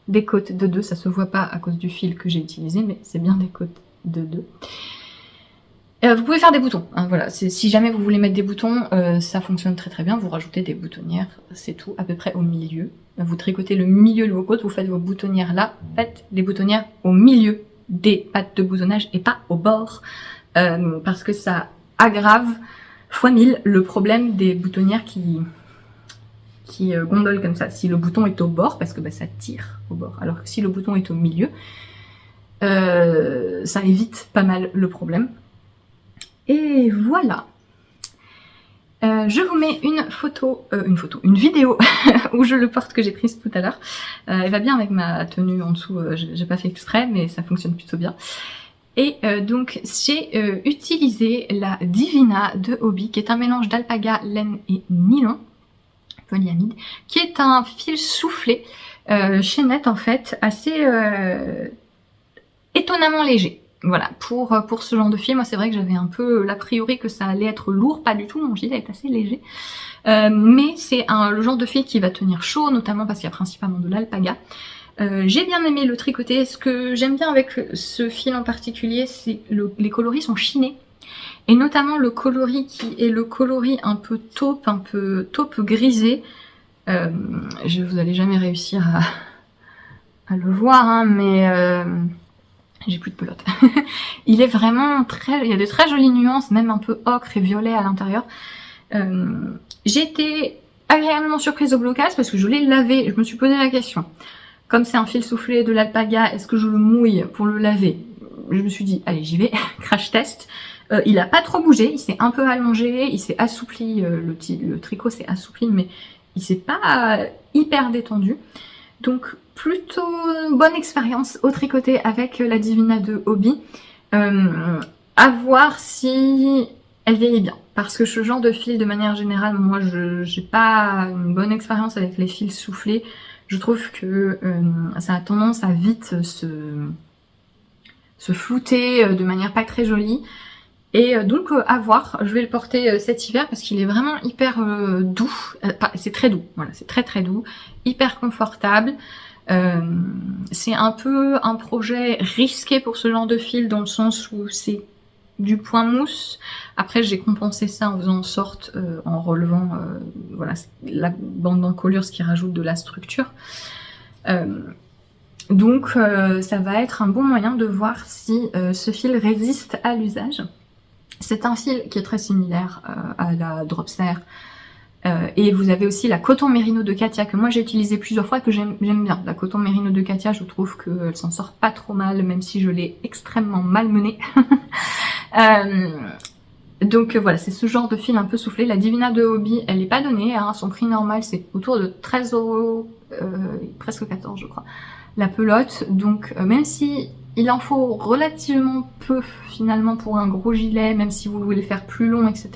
des côtes de 2, ça se voit pas à cause du fil que j'ai utilisé, mais c'est bien des côtes de 2. Vous pouvez faire des boutons, hein, voilà. Si jamais vous voulez mettre des boutons, ça fonctionne très très bien, vous rajoutez des boutonnières, c'est tout, à peu près au milieu. Vous tricotez le milieu de vos côtes, vous faites vos boutonnières là, faites les boutonnières au milieu des pattes de boutonnage et pas au bord, parce que ça aggrave fois 1000 le problème des boutonnières qui gondolent comme ça. Si le bouton est au bord, parce que ça tire au bord, alors que si le bouton est au milieu, ça évite pas mal le problème. Et voilà. Je vous mets une vidéo où je le porte que j'ai prise tout à l'heure. Elle va bien avec ma tenue en dessous, j'ai pas fait exprès, mais ça fonctionne plutôt bien. Et donc j'ai utilisé la Divina de Hobbii, qui est un mélange d'alpaga, laine et nylon, polyamide, qui est un fil soufflé, chaînette en fait, assez étonnamment léger. Voilà, pour ce genre de fil, moi c'est vrai que j'avais un peu l'a priori que ça allait être lourd, pas du tout, mon gilet est assez léger. Mais c'est le genre de fil qui va tenir chaud, notamment parce qu'il y a principalement de l'alpaga. J'ai bien aimé le tricoter. Ce que j'aime bien avec ce fil en particulier, c'est les coloris sont chinés. Et notamment le coloris qui est le coloris un peu taupe grisé. Vous allez jamais réussir à le voir, hein, mais... j'ai plus de pelote. Il est vraiment il y a de très jolies nuances, même un peu ocre et violet à l'intérieur. J'ai été agréablement surprise au blocage parce que je l'ai lavé. Je me suis posé la question. Comme c'est un fil soufflé de l'alpaga, est-ce que je le mouille pour le laver? Je me suis dit, allez, j'y vais, crash test. Il a pas trop bougé, il s'est un peu allongé, il s'est assoupli, le tricot s'est assoupli, mais il s'est pas hyper détendu. Donc plutôt bonne expérience au tricoté avec la Divina de Hobbii. À voir si elle vieillit bien. Parce que ce genre de fil, de manière générale, moi j'ai pas une bonne expérience avec les fils soufflés. Je trouve que ça a tendance à vite se flouter de manière pas très jolie. Et donc à voir, je vais le porter cet hiver parce qu'il est vraiment hyper doux. C'est très doux, voilà, c'est très très doux, hyper confortable. C'est un peu un projet risqué pour ce genre de fil dans le sens où c'est du point mousse. Après j'ai compensé ça en faisant en sorte, en relevant voilà, la bande d'encolure, ce qui rajoute de la structure. Donc ça va être un bon moyen de voir si ce fil résiste à l'usage. C'est un fil qui est très similaire à la Dropster. Et vous avez aussi la coton mérino de Katia que moi j'ai utilisé plusieurs fois et que j'aime bien. La coton mérino de Katia, je trouve qu'elle s'en sort pas trop mal, même si je l'ai extrêmement malmenée. Donc voilà, c'est ce genre de fil un peu soufflé. La Divina de Hobbii, elle n'est pas donnée, hein, son prix normal c'est autour de 13 €, presque 14 je crois, la pelote. Donc même si il en faut relativement peu finalement pour un gros gilet, même si vous voulez faire plus long, etc.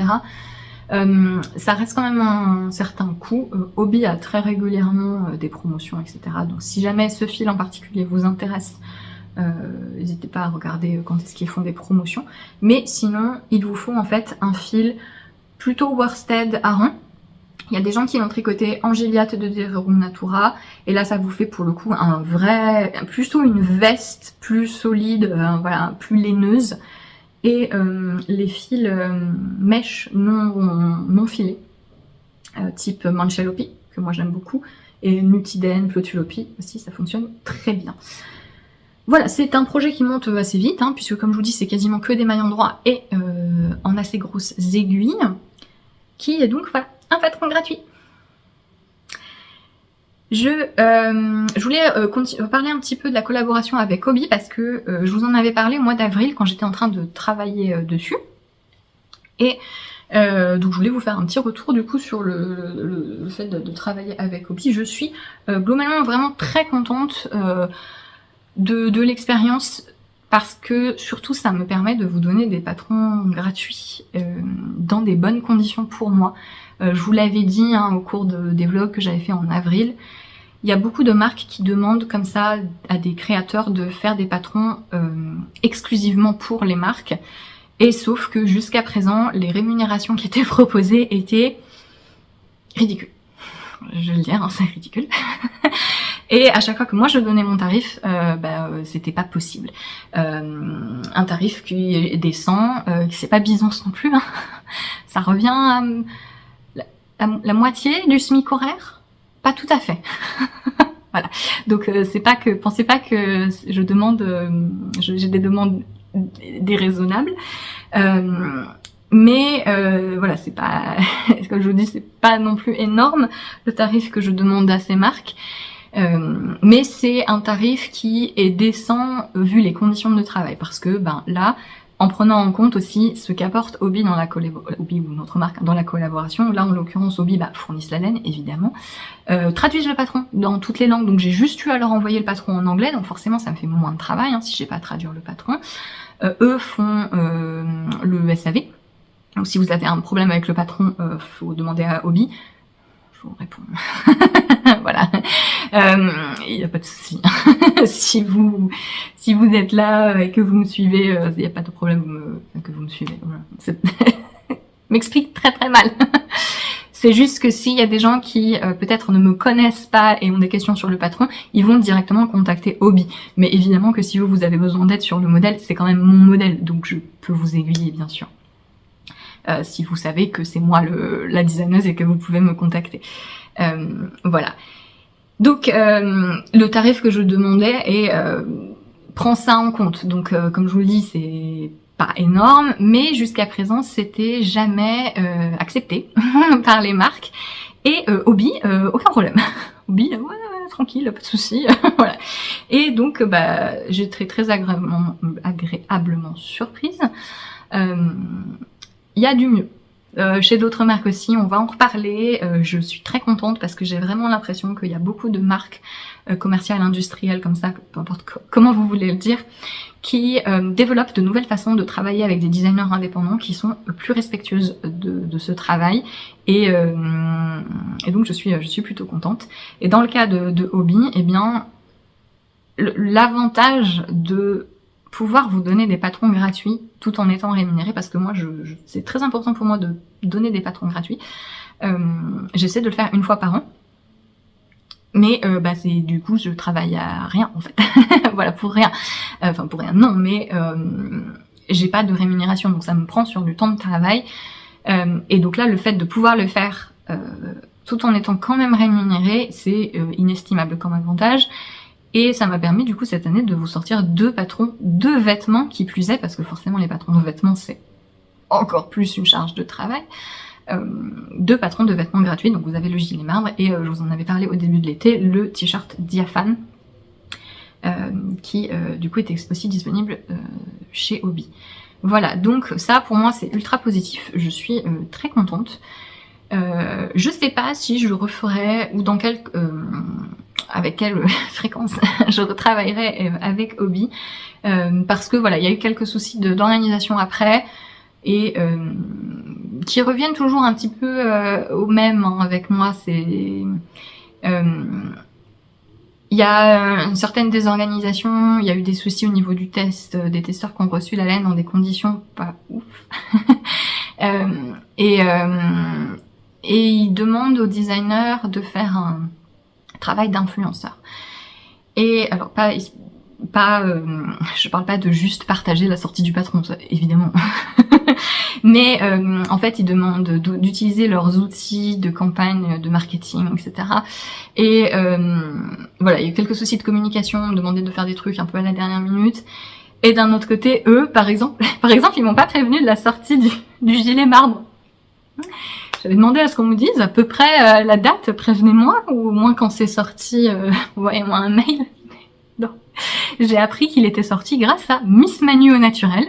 Ça reste quand même un certain coût. Hobbii a très régulièrement des promotions, etc. Donc si jamais ce fil en particulier vous intéresse, n'hésitez pas à regarder quand est-ce qu'ils font des promotions. Mais sinon, il vous faut en fait un fil plutôt worsted à rang. Il y a des gens qui l'ont tricoté en Gilliatt de Dererum Natura, et là ça vous fait pour le coup un vrai, plutôt une veste plus solide, voilà, plus laineuse, et les fils mèches non filés, type Manchelopi, que moi j'aime beaucoup, et Nutiden, Plotulopi aussi, ça fonctionne très bien. Voilà, c'est un projet qui monte assez vite, hein, puisque comme je vous dis, c'est quasiment que des maillons droits et en assez grosses aiguilles, qui est donc voilà, un patron gratuit. Je voulais parler un petit peu de la collaboration avec Obi parce que je vous en avais parlé au mois d'avril quand j'étais en train de travailler dessus. Et donc je voulais vous faire un petit retour du coup sur le fait de travailler avec Obi. Je suis globalement vraiment très contente de l'expérience parce que surtout ça me permet de vous donner des patrons gratuits dans des bonnes conditions pour moi. Je vous l'avais dit hein, au cours des vlogs que j'avais fait en avril, il y a beaucoup de marques qui demandent comme ça à des créateurs de faire des patrons exclusivement pour les marques. Et sauf que jusqu'à présent, les rémunérations qui étaient proposées étaient ridicules. Je vais le dire, hein, c'est ridicule. Et à chaque fois que moi je donnais mon tarif, c'était pas possible. Un tarif qui est décent, c'est pas Byzance non plus. Hein. Ça revient à la moitié du SMIC horaire. Pas tout à fait. Voilà. Donc c'est pas que, pensez pas que je demande, j'ai des demandes déraisonnables. Mais voilà, c'est pas, comme je vous dis, c'est pas non plus énorme le tarif que je demande à ces marques. Mais c'est un tarif qui est décent vu les conditions de travail, parce que là, en prenant en compte aussi ce qu'apporte Obi dans la Obi ou notre marque dans la collaboration, là en l'occurrence Obi fournissent la laine évidemment, traduisent le patron dans toutes les langues, donc j'ai juste eu à leur envoyer le patron en anglais, donc forcément ça me fait moins de travail hein, si j'ai pas à traduire le patron. Eux font le SAV, donc si vous avez un problème avec le patron, faut demander à Obi. Je vous réponds. Voilà. Il n'y a pas de souci. si vous êtes là et que vous me suivez, il n'y a pas de problème que vous me suivez. Voilà. M'explique très très mal. C'est juste que s'il y a des gens qui peut-être ne me connaissent pas et ont des questions sur le patron, ils vont directement contacter Obi. Mais évidemment que si vous avez besoin d'aide sur le modèle, c'est quand même mon modèle, donc je peux vous aiguiller bien sûr. Si vous savez que c'est moi la designeuse et que vous pouvez me contacter. Voilà. Donc le tarif que je demandais prend ça en compte. Donc comme je vous le dis, c'est pas énorme, mais jusqu'à présent c'était jamais accepté par les marques. Et Obi, aucun problème. Obi, ouais, tranquille, pas de souci. Voilà. Et donc j'étais très agréablement surprise. Il y a du mieux. Chez d'autres marques aussi, on va en reparler. Je suis très contente parce que j'ai vraiment l'impression qu'il y a beaucoup de marques commerciales, industrielles, comme ça, peu importe comment vous voulez le dire, qui développent de nouvelles façons de travailler avec des designers indépendants qui sont plus respectueuses de ce travail. Et donc je suis plutôt contente. Et dans le cas de Obi, eh bien, l'avantage de pouvoir vous donner des patrons gratuits tout en étant rémunéré, parce que moi c'est très important pour moi de donner des patrons gratuits. J'essaie de le faire une fois par an, mais c'est du coup je travaille à rien en fait. Voilà, pour rien. Enfin pour rien non, mais j'ai pas de rémunération, donc ça me prend sur du temps de travail. Et donc là le fait de pouvoir le faire tout en étant quand même rémunéré, c'est inestimable comme avantage. Et ça m'a permis du coup cette année de vous sortir 2 patrons de vêtements, qui plus est, parce que forcément les patrons de vêtements c'est encore plus une charge de travail. 2 patrons de vêtements gratuits, donc vous avez le gilet marbre et je vous en avais parlé au début de l'été, le t-shirt diaphane qui du coup était aussi disponible chez Obi. Voilà, donc ça pour moi c'est ultra positif, je suis très contente. Je sais pas si je le referai ou dans quel avec quelle fréquence je retravaillerai avec Obi, parce que voilà, il y a eu quelques soucis d'organisation après et qui reviennent toujours un petit peu au même hein, avec moi. C'est il y a une certaine désorganisation, il y a eu des soucis au niveau du test, des testeurs qui ont reçu la laine dans des conditions pas ouf. Et ils demandent aux designers de faire un travail d'influenceur. Et alors je parle pas de juste partager la sortie du patron, ça, évidemment. Mais en fait, ils demandent d'utiliser leurs outils de campagne, de marketing, etc. Et voilà, il y a eu quelques soucis de communication, on me demandait de faire des trucs un peu à la dernière minute. Et d'un autre côté, eux, par exemple, ils m'ont pas prévenu de la sortie du gilet marbre. J'avais demandé à ce qu'on me dise à peu près la date, prévenez-moi, ou au moins quand c'est sorti, envoyez-moi un mail. Non. J'ai appris qu'il était sorti grâce à Miss Manu au naturel.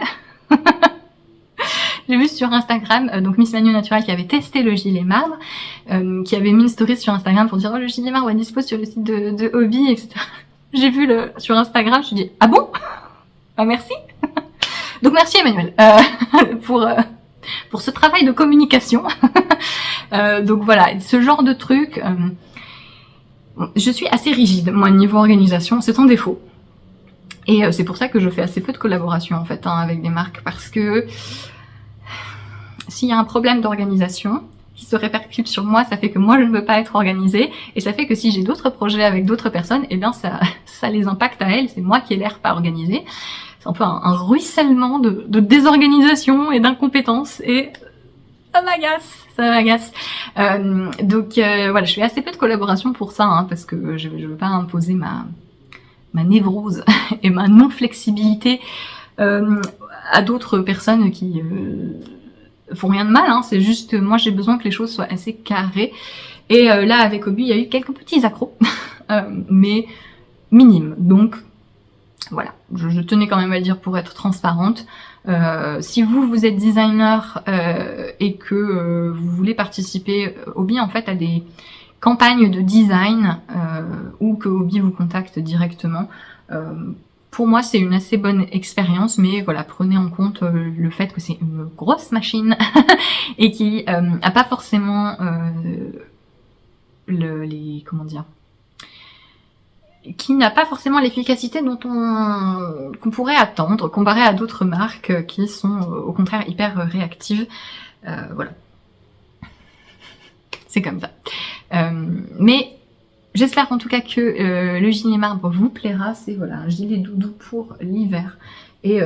J'ai vu sur Instagram, donc Miss Manu Naturel qui avait testé le gilet marbre, qui avait mis une story sur Instagram pour dire « Oh, le gilet marbre est dispo sur le site de Hobby, etc. » J'ai vu sur Instagram, je me suis dit « Ah bon ? Ah merci !» Donc merci Emmanuel pour ce travail de communication. Donc voilà, ce genre de truc, je suis assez rigide, moi, niveau organisation, c'est un défaut. Et c'est pour ça que je fais assez peu de collaborations en fait avec des marques, parce que s'il y a un problème d'organisation qui se répercute sur moi, ça fait que moi je ne veux pas être organisée, et ça fait que si j'ai d'autres projets avec d'autres personnes, eh bien ça les impacte à elles, c'est moi qui ai l'air pas organisée. C'est un peu un ruissellement de désorganisation et d'incompétence, et ça m'agace. Donc voilà, je fais assez peu de collaboration pour ça, hein, parce que je veux pas imposer ma névrose et ma non-flexibilité à d'autres personnes qui font rien de mal, hein, c'est juste moi j'ai besoin que les choses soient assez carrées. Et là avec Hobby il y a eu quelques petits accros, mais minimes. Donc voilà, je tenais quand même à le dire pour être transparente. Si vous êtes designer et que vous voulez participer, Hobby en fait a des campagnes de design ou que Hobby vous contacte directement. Pour moi, c'est une assez bonne expérience, mais voilà, prenez en compte le fait que c'est une grosse machine et qui a pas forcément qui n'a pas forcément l'efficacité dont qu'on pourrait attendre, comparé à d'autres marques qui sont au contraire hyper réactives. Voilà. C'est comme ça. Mais j'espère en tout cas que le gilet marbre vous plaira. C'est voilà, un gilet doudou pour l'hiver. Et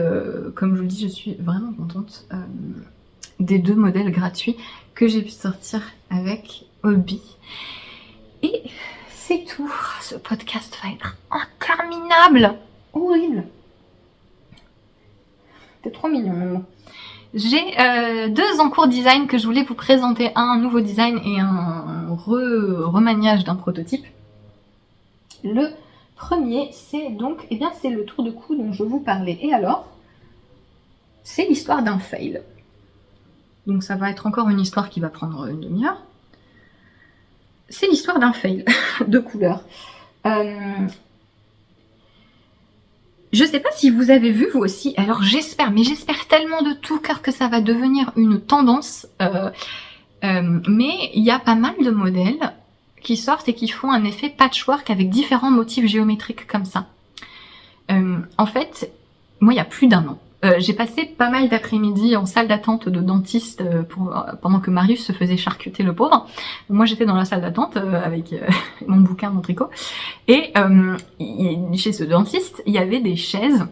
comme je vous le dis, je suis vraiment contente des 2 modèles gratuits que j'ai pu sortir avec Hobby. Et c'est tout. Ce podcast va être interminable. Horrible. C'est trop mignon, maman. J'ai 2 en cours design que je voulais vous présenter, un nouveau design et un remaniage d'un prototype. Le premier, c'est donc, c'est le tour de cou dont je vous parlais. Et alors, c'est l'histoire d'un fail. Donc ça va être encore une histoire qui va prendre une demi-heure. C'est l'histoire d'un fail de couleur. Je sais pas si vous avez vu vous aussi, alors j'espère tellement de tout cœur que ça va devenir une tendance, mais il y a pas mal de modèles qui sortent et qui font un effet patchwork avec différents motifs géométriques comme ça. En fait, moi il y a plus d'1 an, j'ai passé pas mal d'après-midi en salle d'attente de dentiste pendant que Marius se faisait charcuter le pauvre. Moi j'étais dans la salle d'attente avec mon bouquin, mon tricot, et chez ce dentiste il y avait des chaises.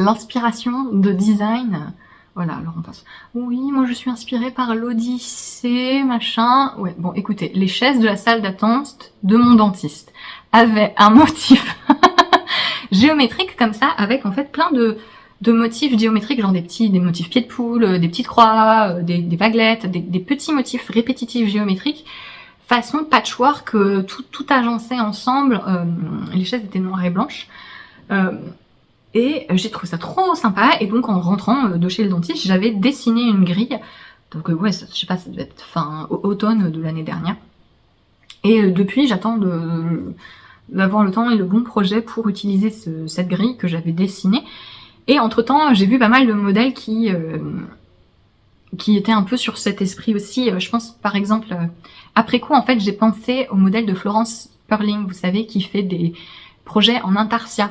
L'inspiration de design, voilà, alors on passe. Oui, moi je suis inspirée par l'Odyssée, machin. Ouais, bon écoutez, les chaises de la salle d'attente de mon dentiste avaient un motif géométrique comme ça, avec en fait plein de motifs géométriques, genre des motifs pieds de poule, des petites croix, des vaguelettes, des petits motifs répétitifs géométriques, façon patchwork, tout agencé ensemble. Les chaises étaient noires et blanches. Et j'ai trouvé ça trop sympa, et donc en rentrant de chez le dentiste, j'avais dessiné une grille. Donc ouais, je sais pas, ça devait être fin automne de l'année dernière. Et depuis, j'attends d'avoir le temps et le bon projet pour utiliser cette grille que j'avais dessinée. Et entre-temps, j'ai vu pas mal de modèles qui étaient un peu sur cet esprit aussi. Je pense par exemple, après coup, en fait, j'ai pensé au modèle de Florence Perling, vous savez, qui fait des projets en intarsia,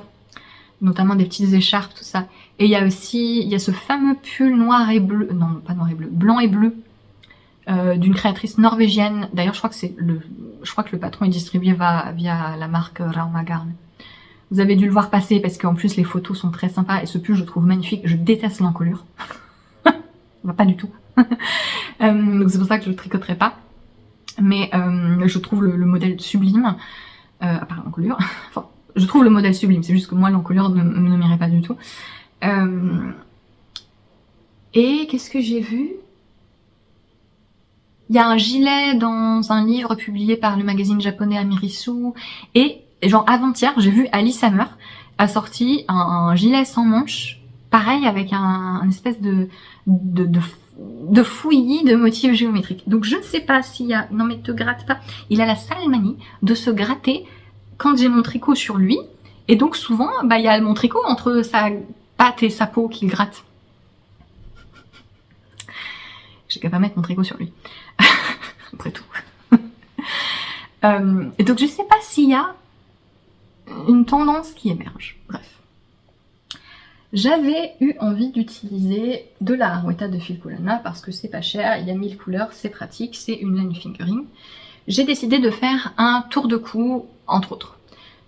notamment des petites écharpes, tout ça. Et il y a ce fameux pull noir et bleu, non pas noir et bleu, blanc et bleu, d'une créatrice norvégienne. D'ailleurs, je crois que le patron est distribué via la marque Raumagarn. Vous avez dû le voir passer parce qu'en plus les photos sont très sympas, et ce pull je trouve magnifique. Je déteste l'encolure. va pas du tout. Donc c'est pour ça que je le tricoterai pas. Mais je trouve le modèle sublime, à part l'encolure. Enfin, je trouve le modèle sublime, c'est juste que moi l'encolure ne m'irait pas du tout. Et qu'est-ce que j'ai vu? Il y a un gilet dans un livre publié par le magazine japonais Amirisu, et genre avant-hier, j'ai vu Alice Hammer a sorti un gilet sans manches, pareil avec un espèce de fouillis de motifs géométriques. Donc je ne sais pas s'il y a... Non mais te gratte pas. Il a la sale manie de se gratter quand j'ai mon tricot sur lui, et donc souvent, bah il y a mon tricot entre sa patte et sa peau qu'il gratte. J'ai qu'à pas mettre mon tricot sur lui. Après tout. Et donc je sais pas s'il y a une tendance qui émerge. Bref. J'avais eu envie d'utiliser de la Harwetta de Filcolana parce que c'est pas cher, il y a 1000 couleurs, c'est pratique, c'est une line fingering. J'ai décidé de faire un tour de cou, entre autres,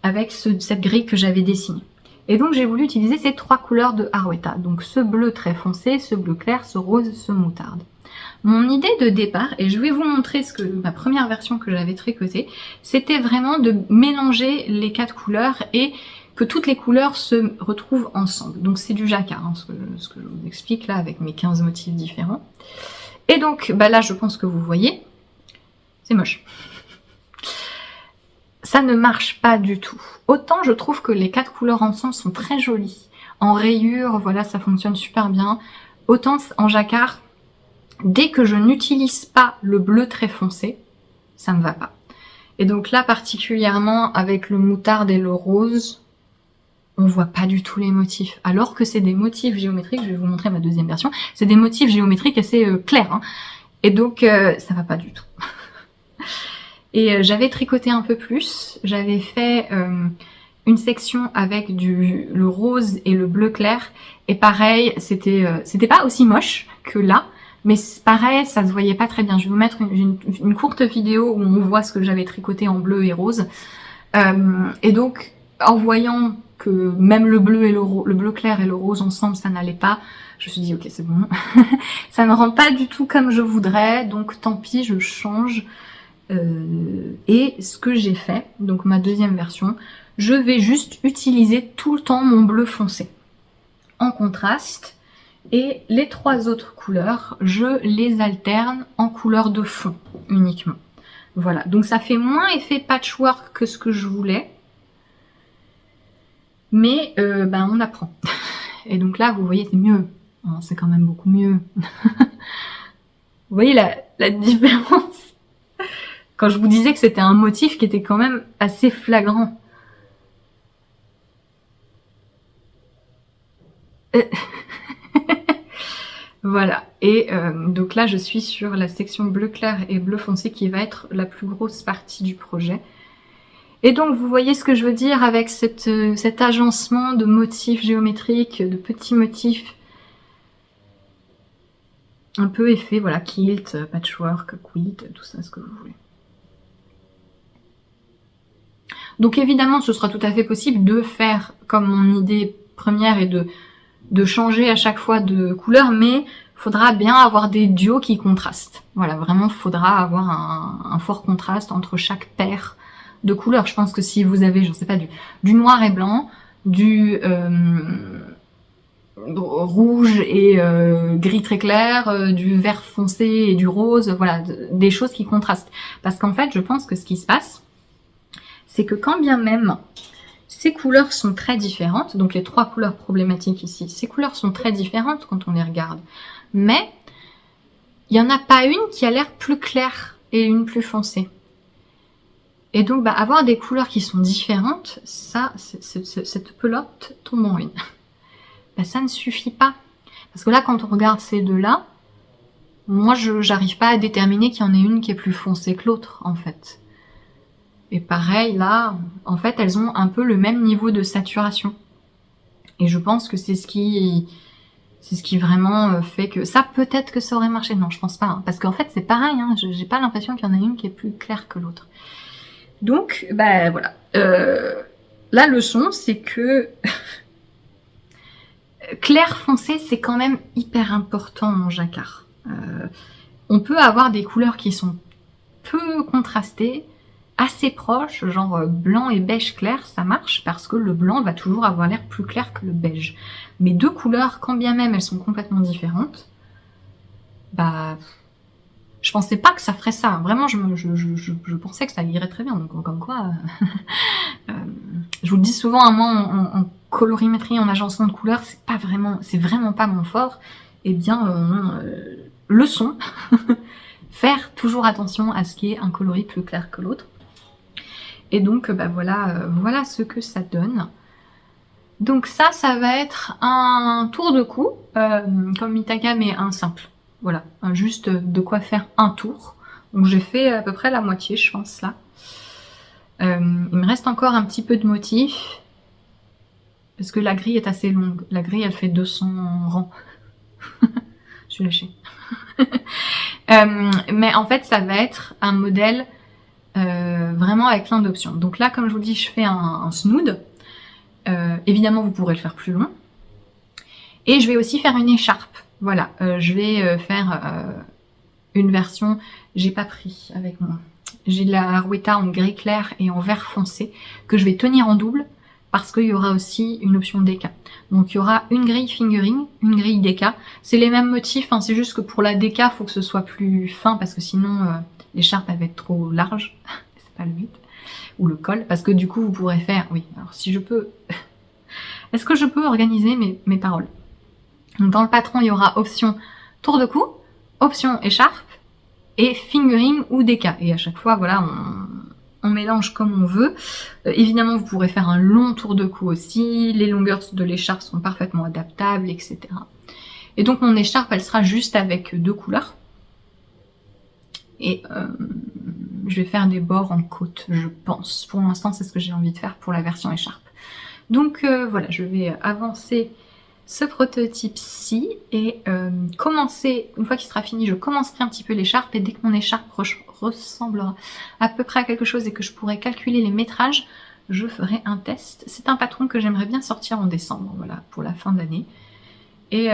avec cette grille que j'avais dessinée. Et donc j'ai voulu utiliser ces 3 couleurs de Harwetta, donc ce bleu très foncé, ce bleu clair, ce rose, ce moutarde. Mon idée de départ, et je vais vous montrer ma première version que j'avais tricotée, c'était vraiment de mélanger les 4 couleurs et que toutes les couleurs se retrouvent ensemble. Donc c'est du jacquard, hein, ce que je vous explique là avec mes 15 motifs différents. Et donc bah là je pense que vous voyez, c'est moche. Ça ne marche pas du tout. Autant je trouve que les 4 couleurs ensemble sont très jolies. En rayures, voilà, ça fonctionne super bien. Autant en jacquard, dès que je n'utilise pas le bleu très foncé, ça ne va pas. Et donc là particulièrement avec le moutarde et le rose, on voit pas du tout les motifs. Alors que c'est des motifs géométriques, je vais vous montrer ma deuxième version, c'est des motifs géométriques assez clairs. Hein. Et donc ça va pas du tout. Et j'avais tricoté un peu plus, j'avais fait une section avec le rose et le bleu clair, et pareil, c'était pas aussi moche que là, mais pareil, ça se voyait pas très bien. Je vais vous mettre une courte vidéo où on voit ce que j'avais tricoté en bleu et rose. Et donc, en voyant que même le bleu clair et le rose ensemble, ça n'allait pas, je me suis dit, ok, c'est bon. Ça ne rend pas du tout comme je voudrais, donc tant pis, je change. Et ce que j'ai fait, donc ma deuxième version, je vais juste utiliser tout le temps mon bleu foncé en contraste, et les 3 autres couleurs, je les alterne en couleur de fond uniquement. Voilà, donc ça fait moins effet patchwork que ce que je voulais, mais ben on apprend. Et donc là, vous voyez, c'est mieux, hein, c'est quand même beaucoup mieux. Vous voyez la différence? Quand je vous disais que c'était un motif qui était quand même assez flagrant. Voilà, et donc là je suis sur la section bleu clair et bleu foncé qui va être la plus grosse partie du projet. Et donc vous voyez ce que je veux dire avec cet agencement de motifs géométriques, de petits motifs un peu effet, voilà, quilt, patchwork, quilt, tout ça, ce que vous voulez. Donc évidemment ce sera tout à fait possible de faire comme mon idée première et de changer à chaque fois de couleur, mais il faudra bien avoir des duos qui contrastent. Voilà, vraiment, il faudra avoir un fort contraste entre chaque paire de couleurs. Je pense que si vous avez, je sais pas, du noir et blanc, du rouge et gris très clair, du vert foncé et du rose, voilà, des choses qui contrastent. Parce qu'en fait, je pense que ce qui se passe, c'est que quand bien même ces couleurs sont très différentes, donc les 3 couleurs problématiques ici, ces couleurs sont très différentes quand on les regarde, mais il n'y en a pas une qui a l'air plus claire et une plus foncée. Et donc bah, avoir des couleurs qui sont différentes, ça, cette pelote tombe en une. Bah, ça ne suffit pas. Parce que là, quand on regarde ces deux-là, moi, j'arrive pas à déterminer qu'il y en ait une qui est plus foncée que l'autre, en fait. Et pareil, là, en fait, elles ont un peu le même niveau de saturation. Et je pense que c'est ce qui vraiment fait que... Ça, peut-être que ça aurait marché. Non, je pense pas. Hein. Parce qu'en fait, c'est pareil. Hein. J'ai pas l'impression qu'il y en a une qui est plus claire que l'autre. Donc, bah voilà. La leçon, c'est que... clair foncé, c'est quand même hyper important en jacquard. On peut avoir des couleurs qui sont peu contrastées, assez proches, genre blanc et beige clair, ça marche, parce que le blanc va toujours avoir l'air plus clair que le beige. Mais deux couleurs, quand bien même elles sont complètement différentes, bah... Je pensais pas que ça ferait ça. Vraiment, je pensais que ça irait très bien. Donc, comme quoi... je vous le dis souvent, moi, en colorimétrie, en agencement de couleurs, c'est vraiment pas mon fort. Eh bien, leçon, faire toujours attention à ce qui est un coloris plus clair que l'autre. Et donc, bah voilà, voilà ce que ça donne. Donc ça va être un tour de cou, comme Mitaka, mais un simple. Voilà, juste de quoi faire un tour. Donc j'ai fait à peu près la moitié, je pense, là. Il me reste encore un petit peu de motif, parce que la grille est assez longue. La grille, elle fait 200 rangs. Je suis lâchée. Mais en fait, ça va être un modèle vraiment avec plein d'options. Donc là, comme je vous dis, je fais un snood. Évidemment, vous pourrez le faire plus long. Et je vais aussi faire une écharpe. Voilà, je vais faire une version, j'ai pas pris avec moi. J'ai de la Arwetta en gris clair et en vert foncé que je vais tenir en double parce qu'il y aura aussi une option DK. Donc il y aura une grille fingering, une grille DK. C'est les mêmes motifs, hein, c'est juste que pour la DK, il faut que ce soit plus fin parce que sinon l'écharpe elle va être trop large. C'est pas le but. Ou le col, parce que du coup vous pourrez faire... Oui, alors si je peux... Est-ce que je peux organiser mes paroles? Donc dans le patron, il y aura option tour de cou, option écharpe et fingering ou DK. Et à chaque fois, voilà, on mélange comme on veut. Évidemment, vous pourrez faire un long tour de cou aussi. Les longueurs de l'écharpe sont parfaitement adaptables, etc. Et donc mon écharpe, elle sera juste avec deux couleurs. Et je vais faire des bords en côte, je pense. Pour l'instant, c'est ce que j'ai envie de faire pour la version écharpe. Donc voilà, je vais avancer ce prototype-ci et commencer, une fois qu'il sera fini, je commencerai un petit peu l'écharpe et dès que mon écharpe ressemblera à peu près à quelque chose et que je pourrai calculer les métrages, je ferai un test. C'est un patron que j'aimerais bien sortir en décembre, voilà, pour la fin d'année. Et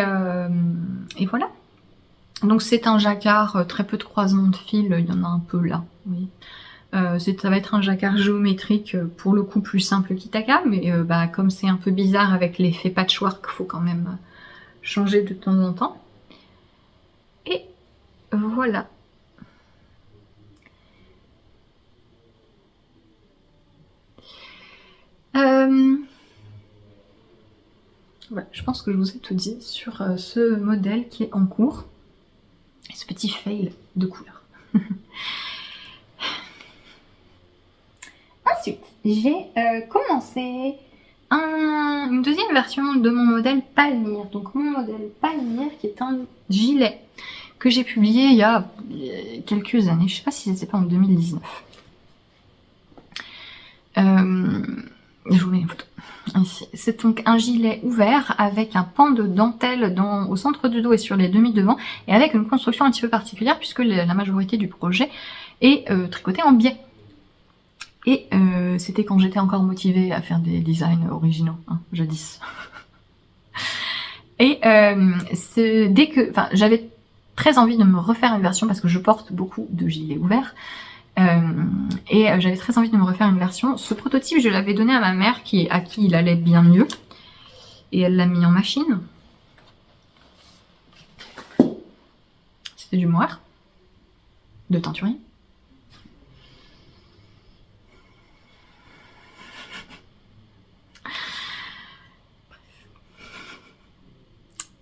voilà. Donc c'est un jacquard, très peu de croisements de fil, il y en a un peu là, oui. Ça va être un jacquard géométrique, pour le coup plus simple qu'Ithaka, mais bah, comme c'est un peu bizarre avec l'effet patchwork, faut quand même changer de temps en temps. Et voilà. Voilà, je pense que je vous ai tout dit sur ce modèle qui est en cours. Et ce petit fail de couleur. Ensuite, j'ai commencé une deuxième version de mon modèle Palmyre. Donc mon modèle Palmyre qui est un gilet que j'ai publié il y a quelques années. Je sais pas si c'était pas en 2019. Je vous mets une photo. Ici. C'est donc un gilet ouvert avec un pan de dentelle au centre du dos et sur les demi-devants et avec une construction un petit peu particulière puisque la majorité du projet est tricoté en biais. Et c'était quand j'étais encore motivée à faire des designs originaux, hein, jadis. Et j'avais très envie de me refaire une version parce que je porte beaucoup de gilets ouverts. J'avais très envie de me refaire une version. Ce prototype, je l'avais donné à ma mère à qui il allait bien mieux. Et elle l'a mis en machine. C'était du moire de teinturier.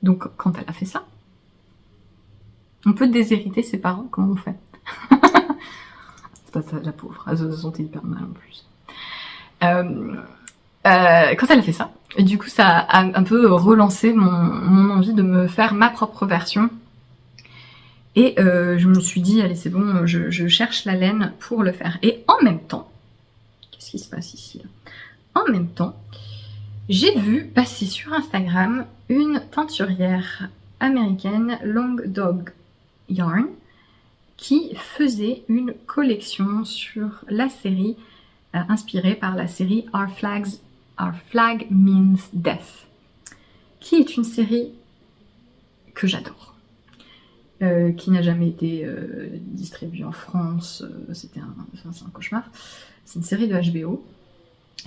Donc quand elle a fait ça, on peut déshériter ses parents, comment on fait? C'est pas ça, la pauvre, elle se sentait hyper mal en plus. Quand elle a fait ça, du coup ça a un peu relancé mon envie de me faire ma propre version. Et je me suis dit, allez c'est bon, je cherche la laine pour le faire. Et en même temps, qu'est-ce qui se passe ici là? En même temps, j'ai vu passer sur Instagram une teinturière américaine, Long Dog Yarn, qui faisait une collection sur la série, inspirée par la série Our Flag Means Death. qui est une série que j'adore, qui n'a jamais été distribuée en France, c'est un cauchemar. C'est une série de HBO,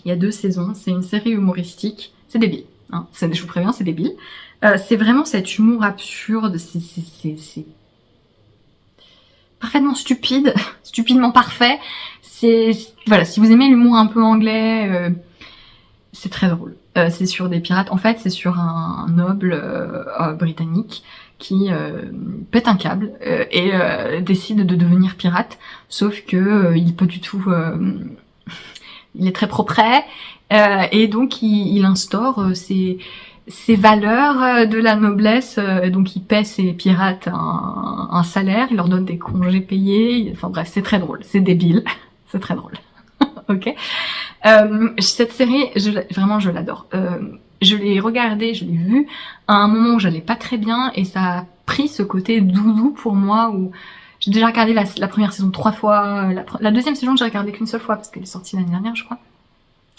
il y a 2 saisons, c'est une série humoristique, c'est débile, hein, je vous préviens, c'est débile. C'est vraiment cet humour absurde, c'est parfaitement stupide, stupidement parfait. Voilà, si vous aimez l'humour un peu anglais, c'est très drôle. C'est sur des pirates. En fait, c'est sur un noble britannique qui pète un câble et décide de devenir pirate. Sauf que il peut du tout. Il est très propre et donc il instaure ses valeurs de la noblesse. Donc il paie ses pirates un salaire, il leur donne des congés payés. Enfin bref, c'est très drôle, c'est débile, c'est très drôle. Ok. Cette série, vraiment je l'adore. Je l'ai regardée, je l'ai vue à un moment où j'allais pas très bien et ça a pris ce côté doudou pour moi où j'ai déjà regardé la première saison 3 fois, la deuxième saison j'ai regardé qu'une seule fois parce qu'elle est sortie l'année dernière je crois.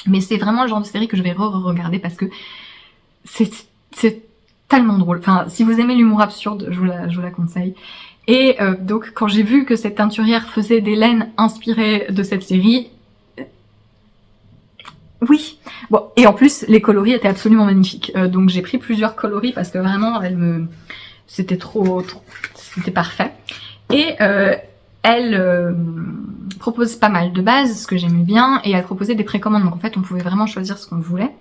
Mais c'est vraiment le genre de série que je vais re-regarder parce que c'est tellement drôle. Enfin, si vous aimez l'humour absurde, je vous la conseille. Et donc quand j'ai vu que cette teinturière faisait des laines inspirées de cette série, oui. Bon, et en plus, les coloris étaient absolument magnifiques. Donc j'ai pris plusieurs coloris parce que vraiment, c'était c'était parfait. Et elle propose pas mal de bases, ce que j'aimais bien, et elle proposait des précommandes. Donc en fait, on pouvait vraiment choisir ce qu'on voulait.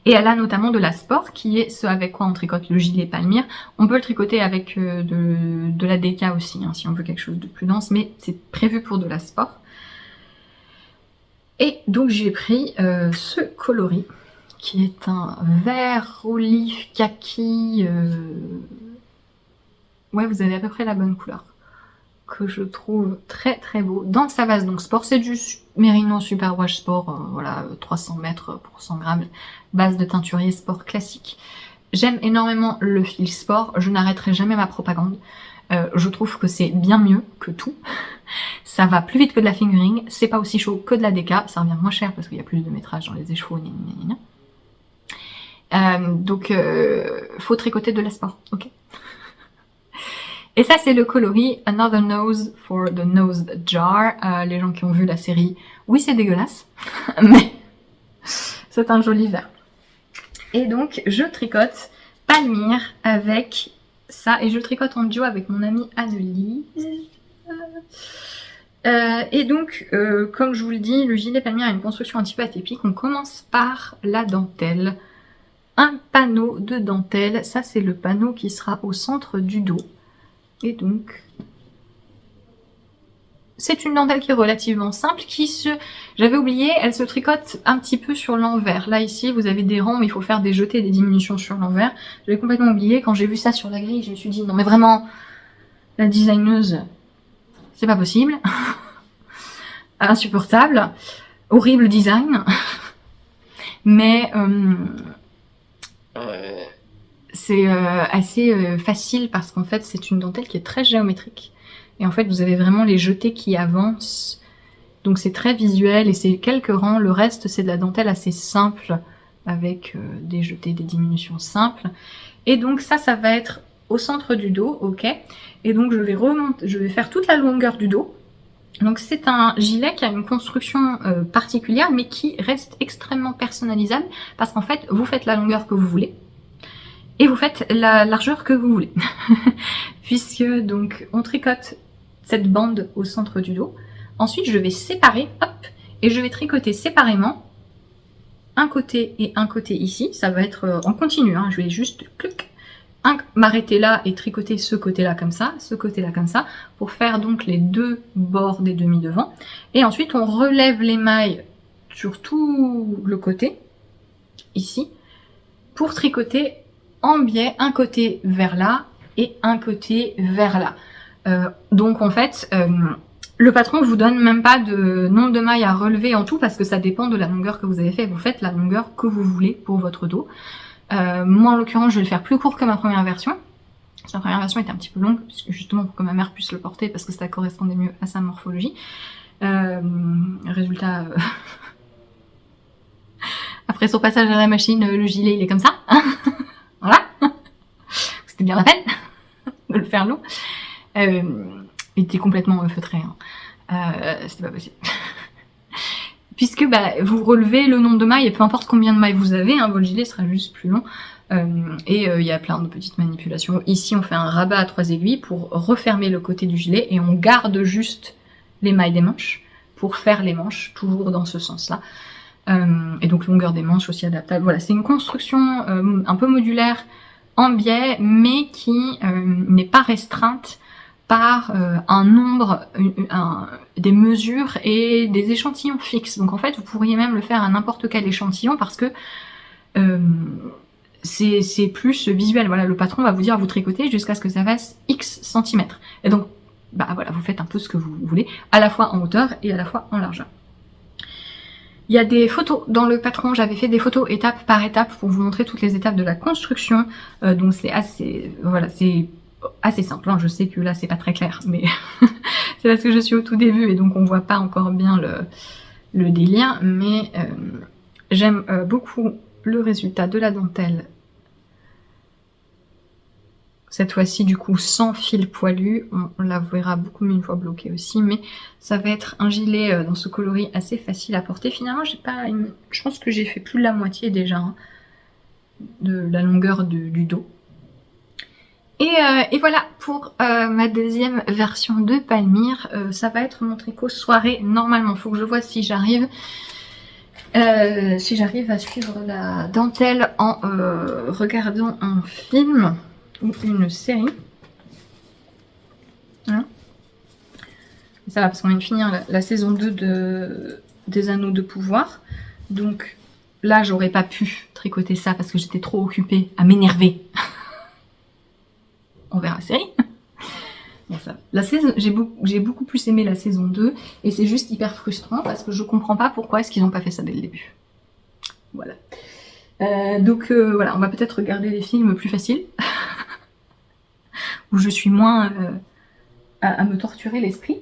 Et elle a notamment de la sport, qui est ce avec quoi on tricote le gilet Palmyre. On peut le tricoter avec de la DK aussi, hein, si on veut quelque chose de plus dense, mais c'est prévu pour de la sport. Et donc j'ai pris ce coloris, qui est un vert olive kaki. Ouais, vous avez à peu près la bonne couleur. Que je trouve très très beau. Dans sa vase donc sport, c'est du Merino Super Wash Sport, voilà, 300 mètres pour 100 grammes. Base de teinturier sport classique. J'aime énormément le fil sport, je n'arrêterai jamais ma propagande. Je trouve que c'est bien mieux que tout. Ça va plus vite que de la fingering, c'est pas aussi chaud que de la DK, ça revient moins cher parce qu'il y a plus de métrage dans les écheveaux, donc faut tricoter de la sport, ok. Et ça c'est le coloris Another Nose for the Nose Jar. Les gens qui ont vu la série, oui c'est dégueulasse, mais c'est un joli vert. Et donc je tricote Palmyre avec ça, et je le tricote en duo avec mon amie Annelise. Et donc, comme je vous le dis, le gilet Palmyre a une construction un petit peu atypique. On commence par la dentelle. Un panneau de dentelle, ça c'est le panneau qui sera au centre du dos. Et donc, c'est une dentelle qui est relativement simple, j'avais oublié, elle se tricote un petit peu sur l'envers. Là ici, vous avez des rangs où il faut faire des jetés et des diminutions sur l'envers. J'avais complètement oublié, quand j'ai vu ça sur la grille, je me suis dit, non mais vraiment, la designeuse, c'est pas possible. Insupportable. Horrible design. Mais c'est assez facile parce qu'en fait, c'est une dentelle qui est très géométrique. Et en fait, vous avez vraiment les jetés qui avancent. Donc c'est très visuel et c'est quelques rangs. Le reste, c'est de la dentelle assez simple avec des jetés, des diminutions simples. Et donc ça va être au centre du dos, ok. Et donc je vais faire toute la longueur du dos. Donc c'est un gilet qui a une construction particulière mais qui reste extrêmement personnalisable parce qu'en fait vous faites la longueur que vous voulez et vous faites la largeur que vous voulez. Puisque donc on tricote cette bande au centre du dos. Ensuite je vais séparer, hop, et je vais tricoter séparément un côté et un côté ici. Ça va être en continu, hein. Je vais juste clic, m'arrêter là et tricoter ce côté-là comme ça, ce côté-là comme ça, pour faire donc les deux bords des demi-devants. Et ensuite, on relève les mailles sur tout le côté, ici, pour tricoter en biais, un côté vers là et un côté vers là. Donc en fait, le patron vous donne même pas de nombre de mailles à relever en tout, parce que ça dépend de la longueur que vous avez fait. Vous faites la longueur que vous voulez pour votre dos. Moi en l'occurrence je vais le faire plus court que ma première version. La première version était un petit peu longue, puisque justement pour que ma mère puisse le porter, parce que ça correspondait mieux à sa morphologie. Résultat, après son passage à la machine, le gilet il est comme ça. c'est bien la peine de le faire long. Il était complètement feutré, hein. C'était pas possible. Puisque vous relevez le nombre de mailles, et peu importe combien de mailles vous avez, hein, votre gilet sera juste plus long. Il y a plein de petites manipulations. Ici, on fait un rabat à 3 aiguilles pour refermer le côté du gilet, et on garde juste les mailles des manches pour faire les manches, toujours dans ce sens-là. Et donc longueur des manches aussi adaptable. Voilà, c'est une construction un peu modulaire en biais, mais qui n'est pas restreinte par un nombre, des mesures et des échantillons fixes. Donc en fait, vous pourriez même le faire à n'importe quel échantillon parce que c'est plus visuel. Voilà, le patron va vous dire à vous tricoter jusqu'à ce que ça fasse X centimètres. Et donc, voilà, vous faites un peu ce que vous voulez, à la fois en hauteur et à la fois en largeur. Il y a des photos dans le patron, j'avais fait des photos étape par étape pour vous montrer toutes les étapes de la construction. Donc c'est assez, voilà, c'est assez simple, hein. Je sais que là c'est pas très clair, mais c'est parce que je suis au tout début et donc on voit pas encore bien le délire, mais j'aime beaucoup le résultat de la dentelle. Cette fois-ci du coup sans fil poilu, on la verra beaucoup mieux une fois bloquée aussi, mais ça va être un gilet dans ce coloris assez facile à porter. Finalement je pense que j'ai fait plus de la moitié déjà, hein, de la longueur du dos. Et voilà pour ma deuxième version de Palmyre. Ça va être mon tricot soirée normalement. Faut que je vois si j'arrive à suivre la dentelle en regardant un film ou une série. Hein, ça va parce qu'on vient de finir la saison 2 des Anneaux de Pouvoir. Donc là j'aurais pas pu tricoter ça parce que j'étais trop occupée à m'énerver. On verra la série. Bon, ça. J'ai beaucoup plus aimé la saison 2 et c'est juste hyper frustrant parce que je comprends pas pourquoi est-ce qu'ils n'ont pas fait ça dès le début. Voilà. Voilà, on va peut-être regarder des films plus faciles où je suis moins à me torturer l'esprit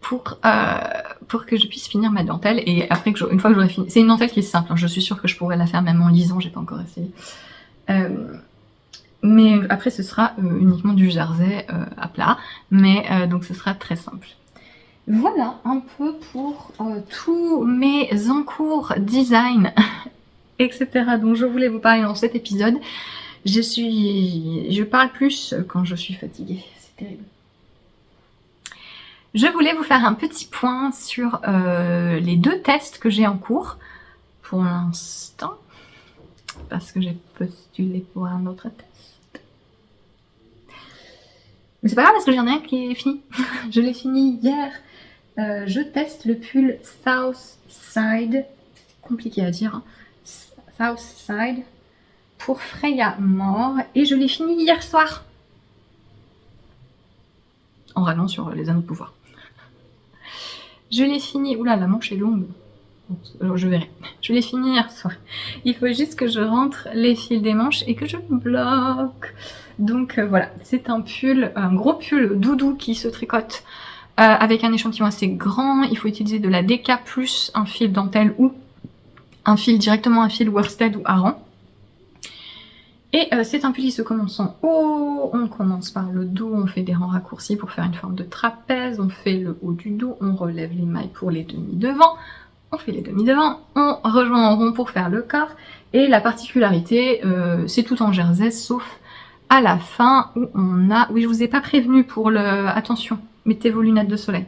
pour que je puisse finir ma dentelle et après une fois que j'aurai fini. C'est une dentelle qui est simple, hein, je suis sûre que je pourrais la faire même en lisant, j'ai pas encore essayé. Mais après ce sera uniquement du jersey à plat, mais donc ce sera très simple. Voilà un peu pour tous mes encours design, etc. dont je voulais vous parler dans cet épisode. Je parle plus quand je suis fatiguée, c'est terrible. Je voulais vous faire un petit point sur les 2 tests que j'ai en cours pour l'instant, parce que j'ai postulé pour un autre test. Mais c'est pas grave parce que j'en ai un qui est fini. Je l'ai fini hier. Je teste le pull Southside. C'est compliqué à dire. Hein. Southside pour Freya More. Et je l'ai fini hier soir. En râlant sur les Anneaux de Pouvoir. Je l'ai fini. Oula, la manche est longue. Bon, je verrai. Je l'ai fini hier soir. Il faut juste que je rentre les fils des manches et que je bloque. Donc voilà, c'est un pull, un gros pull doudou qui se tricote avec un échantillon assez grand. Il faut utiliser de la DK plus un fil dentelle ou directement un fil worsted ou hareng. Et c'est un pull qui se commence en haut. On commence par le dos, on fait des rangs raccourcis pour faire une forme de trapèze. On fait le haut du dos, on relève les mailles pour les demi-devants. On fait les demi-devants, on rejoint en rond pour faire le corps. Et la particularité, c'est tout en jersey sauf à la fin où on a... Oui, je vous ai pas prévenu pour le... Attention, mettez vos lunettes de soleil.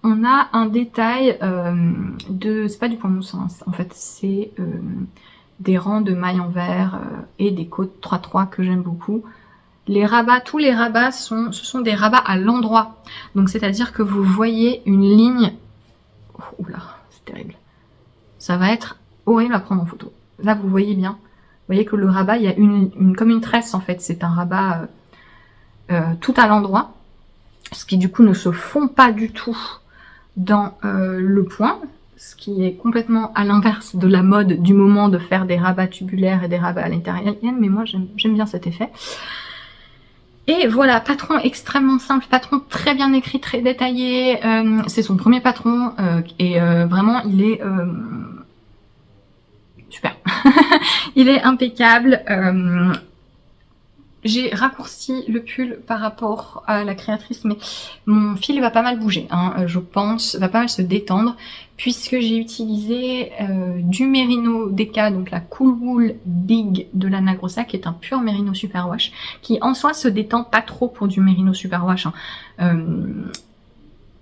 On a un détail c'est pas du point mousse, hein, en fait, c'est des rangs de mailles en vert et des côtes 3-3 que j'aime beaucoup. Les rabats, tous les rabats ce sont des rabats à l'endroit. Donc c'est-à-dire que vous voyez une ligne... Oula, c'est terrible. Ça va être horrible à prendre en photo. Là, vous voyez bien. Vous voyez que le rabat, il y a comme une tresse en fait, c'est un rabat tout à l'endroit, ce qui du coup ne se fond pas du tout dans le point, ce qui est complètement à l'inverse de la mode du moment de faire des rabats tubulaires et des rabats à l'intérieur, mais moi j'aime bien cet effet. Et voilà, patron extrêmement simple, patron très bien écrit, très détaillé, c'est son premier patron et vraiment il est... super. Il est impeccable. j'ai raccourci le pull par rapport à la créatrice, mais mon fil va pas mal bouger, hein, je pense, va pas mal se détendre, puisque j'ai utilisé du Merino DK, donc la Cool Wool Big de Lana Grossa, qui est un pur Merino Superwash, qui en soi se détend pas trop pour du Merino Superwash.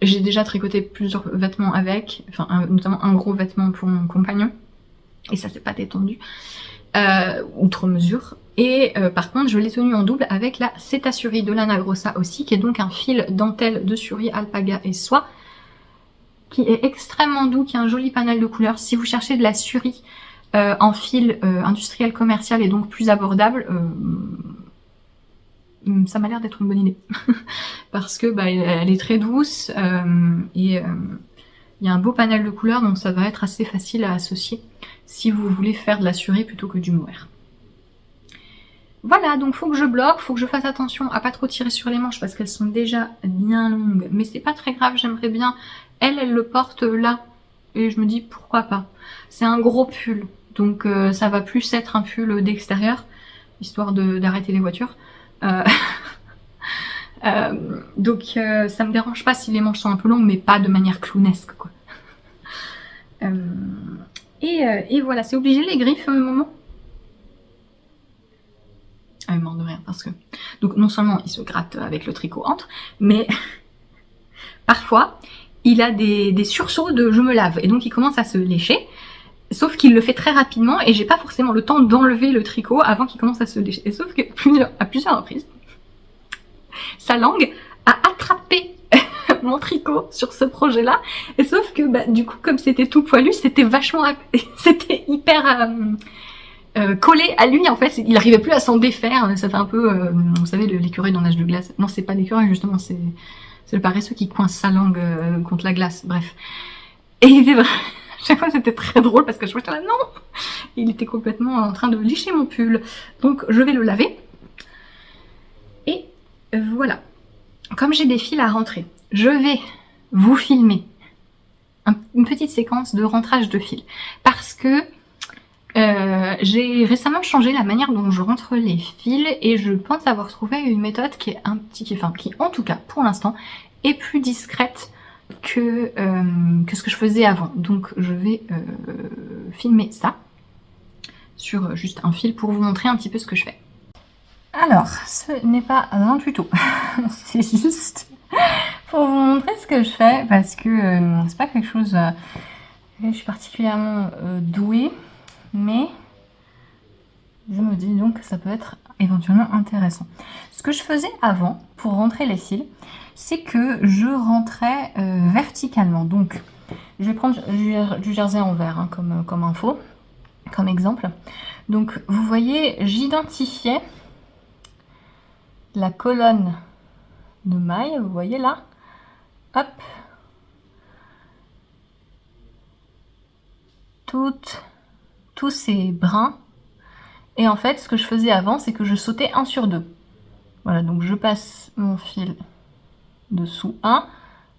J'ai déjà tricoté plusieurs vêtements avec, enfin notamment un gros vêtement pour mon compagnon, et ça s'est pas détendu. Outre mesure. Et par contre, je l'ai tenu en double avec la Cétasuri de Lana Grossa aussi, qui est donc un fil dentelle de suri, alpaga et soie, qui est extrêmement doux, qui a un joli panel de couleurs. Si vous cherchez de la suri en fil industriel commercial et donc plus abordable, ça m'a l'air d'être une bonne idée. Parce que elle est très douce et il y a un beau panel de couleurs, donc ça va être assez facile à associer si vous voulez faire de la suri plutôt que du mohair. Voilà, donc faut que je bloque, faut que je fasse attention à pas trop tirer sur les manches parce qu'elles sont déjà bien longues. Mais c'est pas très grave, j'aimerais bien. Elle le porte là. Et je me dis pourquoi pas. C'est un gros pull, donc ça va plus être un pull d'extérieur, histoire d'arrêter les voitures. Donc ça me dérange pas si les manches sont un peu longues, mais pas de manière clownesque, quoi. Et voilà, c'est obligé les griffes à un moment. Ah, il manque de rien parce que... Donc non seulement il se gratte avec le tricot entre, mais parfois il a des sursauts de je me lave et donc il commence à se lécher. Sauf qu'il le fait très rapidement et j'ai pas forcément le temps d'enlever le tricot avant qu'il commence à se lécher. Et sauf que à plusieurs reprises, sa langue a attrapé mon tricot sur ce projet-là. Et sauf que du coup, comme c'était tout poilu, c'était vachement... C'était hyper... collé à lui, en fait, il n'arrivait plus à s'en défaire. Ça fait un peu, vous savez, l'écureuil dans l'âge de glace. Non, c'est pas l'écureuil, justement, c'est le paresseux qui coince sa langue contre la glace. Bref. Et il était chaque fois, c'était très drôle parce que je j'étais là, non, il était complètement en train de licher mon pull. Donc, je vais le laver. Et voilà. Comme j'ai des fils à rentrer, je vais vous filmer une petite séquence de rentrage de fils. Parce que j'ai récemment changé la manière dont je rentre les fils et je pense avoir trouvé une méthode qui est qui en tout cas pour l'instant est plus discrète que ce que je faisais avant. Donc je vais filmer ça sur juste un fil pour vous montrer un petit peu ce que je fais. Alors, ce n'est pas un tuto, c'est juste pour vous montrer ce que je fais parce que c'est pas quelque chose je suis particulièrement douée. Mais je me dis donc que ça peut être éventuellement intéressant. Ce que je faisais avant pour rentrer les fils, c'est que je rentrais verticalement. Donc je vais prendre du jersey en vert hein, comme info, comme exemple. Donc vous voyez, j'identifiais la colonne de maille, vous voyez là, hop, tous ces brins. Et en fait, ce que je faisais avant, c'est que je sautais 1 sur 2. Voilà, donc je passe mon fil dessous 1,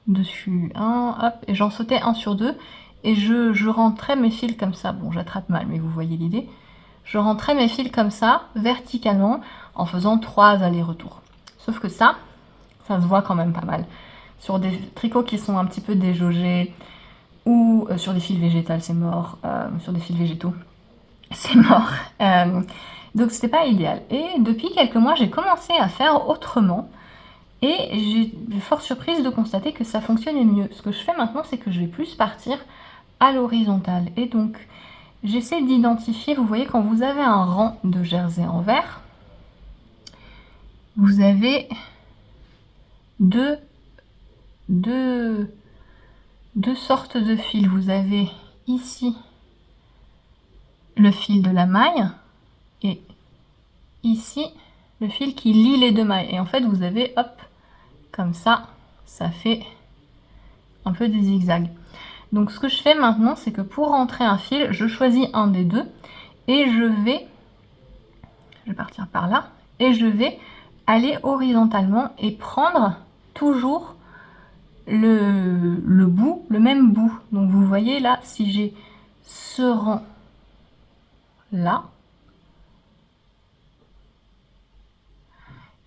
dessus 1, hop, et j'en sautais 1 sur 2. Et je rentrais mes fils comme ça. Bon, j'attrape mal, mais vous voyez l'idée. Je rentrais mes fils comme ça, verticalement, en faisant 3 allers-retours. Sauf que ça se voit quand même pas mal. Sur des tricots qui sont un petit peu déjaugés, ou sur des fils végétales, c'est mort. Sur des fils végétaux, c'est mort. Donc c'était pas idéal. Et depuis quelques mois, j'ai commencé à faire autrement. Et j'ai fort surprise de constater que ça fonctionnait mieux. Ce que je fais maintenant, c'est que je vais plus partir à l'horizontale. Et donc, j'essaie d'identifier, vous voyez, quand vous avez un rang de jersey en vert, vous avez deux sortes de fils. Vous avez ici le fil de la maille et ici le fil qui lie les deux mailles. Et en fait, vous avez, hop, comme ça, ça fait un peu des zigzags. Donc ce que je fais maintenant, c'est que pour rentrer un fil, je choisis un des deux et je vais partir par là et je vais aller horizontalement et prendre toujours le bout, le même bout. Donc vous voyez là, si j'ai ce rang là,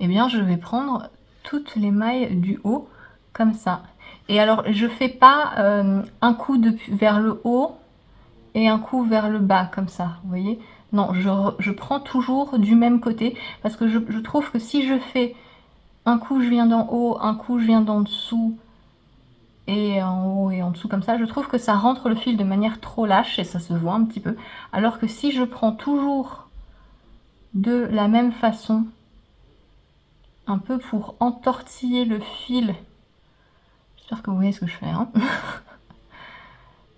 eh bien je vais prendre toutes les mailles du haut comme ça. Et alors je fais pas un coup vers le haut et un coup vers le bas comme ça, vous voyez. Non, je prends toujours du même côté parce que je trouve que si je fais un coup je viens d'en haut, un coup je viens d'en dessous et en haut et en dessous comme ça, je trouve que ça rentre le fil de manière trop lâche et ça se voit un petit peu. Alors que si je prends toujours de la même façon, un peu pour entortiller le fil, j'espère que vous voyez ce que je fais, hein.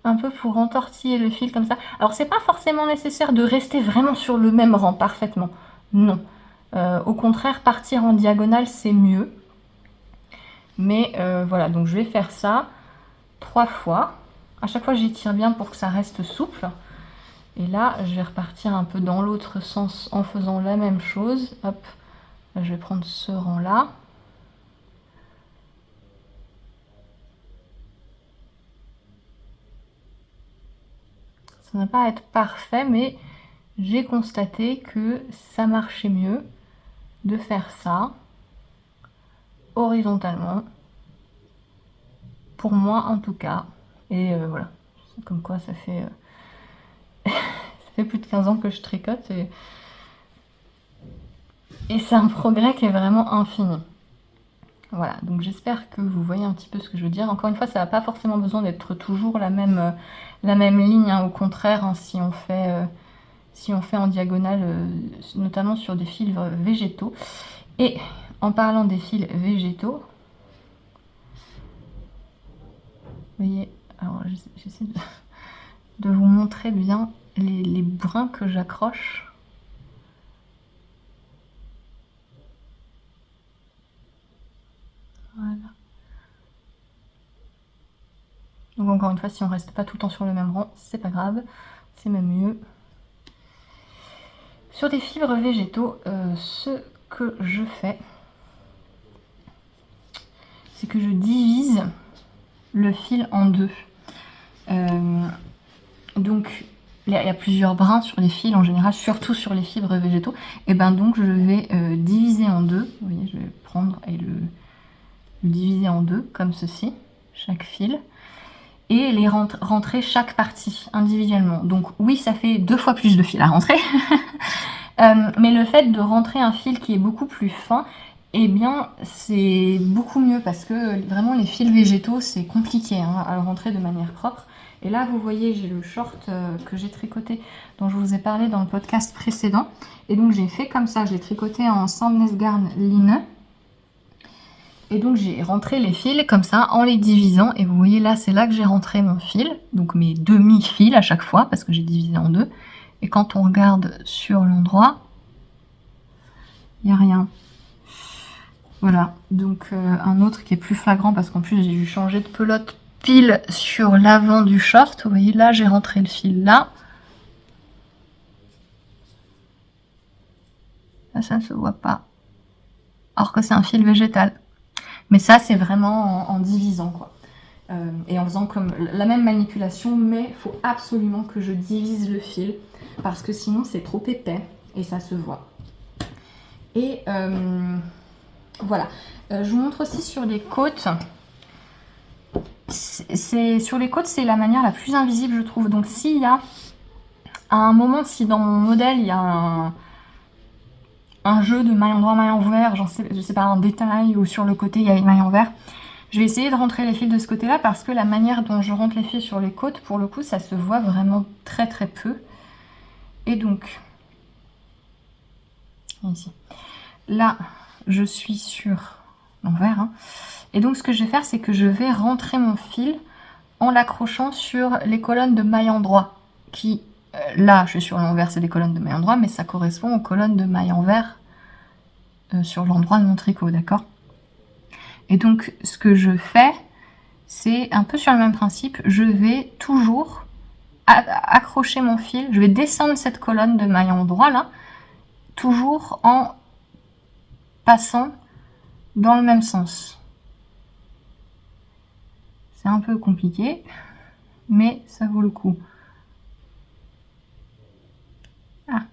Un peu pour entortiller le fil comme ça. Alors c'est pas forcément nécessaire de rester vraiment sur le même rang parfaitement, non. Au contraire, partir en diagonale c'est mieux. Mais voilà, donc je vais faire ça 3 fois. À chaque fois j'étire bien pour que ça reste souple. Et là je vais repartir un peu dans l'autre sens en faisant la même chose. Hop, là, je vais prendre ce rang là. Ça n'a pas à être parfait, mais j'ai constaté que ça marchait mieux de faire ça horizontalement, pour moi en tout cas. Et voilà, comme quoi ça fait ça fait plus de 15 ans que je tricote et c'est un progrès qui est vraiment infini. Voilà, donc j'espère que vous voyez un petit peu ce que je veux dire. Encore une fois, ça n'a pas forcément besoin d'être toujours la même ligne, hein. Au contraire, hein, si on fait en diagonale, notamment sur des fils végétaux. Et en parlant des fils végétaux, vous voyez, alors j'essaie de vous montrer bien les brins que j'accroche. Voilà. Donc encore une fois, si on reste pas tout le temps sur le même rang, c'est pas grave, c'est même mieux. Sur des fibres végétaux, ce que je fais, c'est que je divise le fil en deux. Donc il y a plusieurs brins sur les fils en général, surtout sur les fibres végétaux. Et ben donc je vais diviser en deux. Vous voyez, je vais prendre et le diviser en deux comme ceci, chaque fil, et les rentrer chaque partie individuellement. Donc oui, ça fait 2 fois plus de fil à rentrer. Mais le fait de rentrer un fil qui est beaucoup plus fin, eh bien c'est beaucoup mieux parce que vraiment les fils végétaux c'est compliqué, hein, à rentrer de manière propre. Et là vous voyez, j'ai le short que j'ai tricoté dont je vous ai parlé dans le podcast précédent. Et donc j'ai fait comme ça, je l'ai tricoté en Sandnes Garn Line. Et donc j'ai rentré les fils comme ça en les divisant. Et vous voyez là, c'est là que j'ai rentré mon fil, donc mes demi-fils à chaque fois parce que j'ai divisé en deux. Et quand on regarde sur l'endroit, il n'y a rien. Voilà, donc un autre qui est plus flagrant parce qu'en plus j'ai dû changer de pelote pile sur l'avant du short. Vous voyez là, j'ai rentré le fil là. Là, ça ne se voit pas. Alors que c'est un fil végétal. Mais ça, c'est vraiment en divisant, quoi. Et en faisant comme la même manipulation, mais il faut absolument que je divise le fil parce que sinon c'est trop épais et ça se voit. Et voilà. Je vous montre aussi sur les côtes. Sur les côtes, c'est la manière la plus invisible, je trouve. Donc s'il y a à un moment, si dans mon modèle il y a un jeu de maille endroit, maille envers, je sais pas, un détail, ou sur le côté il y a une maille envers, je vais essayer de rentrer les fils de ce côté-là parce que la manière dont je rentre les fils sur les côtes, pour le coup, ça se voit vraiment très très peu. Et donc, ici, là, je suis sur l'envers, hein. Et donc, ce que je vais faire, c'est que je vais rentrer mon fil en l'accrochant sur les colonnes de maille endroit. Qui, là, je suis sur l'envers, c'est des colonnes de maille endroit, mais ça correspond aux colonnes de maille envers sur l'endroit de mon tricot, d'accord ? Et donc, ce que je fais, c'est un peu sur le même principe. Je vais toujours accrocher mon fil. Je vais descendre cette colonne de maille endroit là, toujours en passant dans le même sens. C'est un peu compliqué, mais ça vaut le coup. Ah.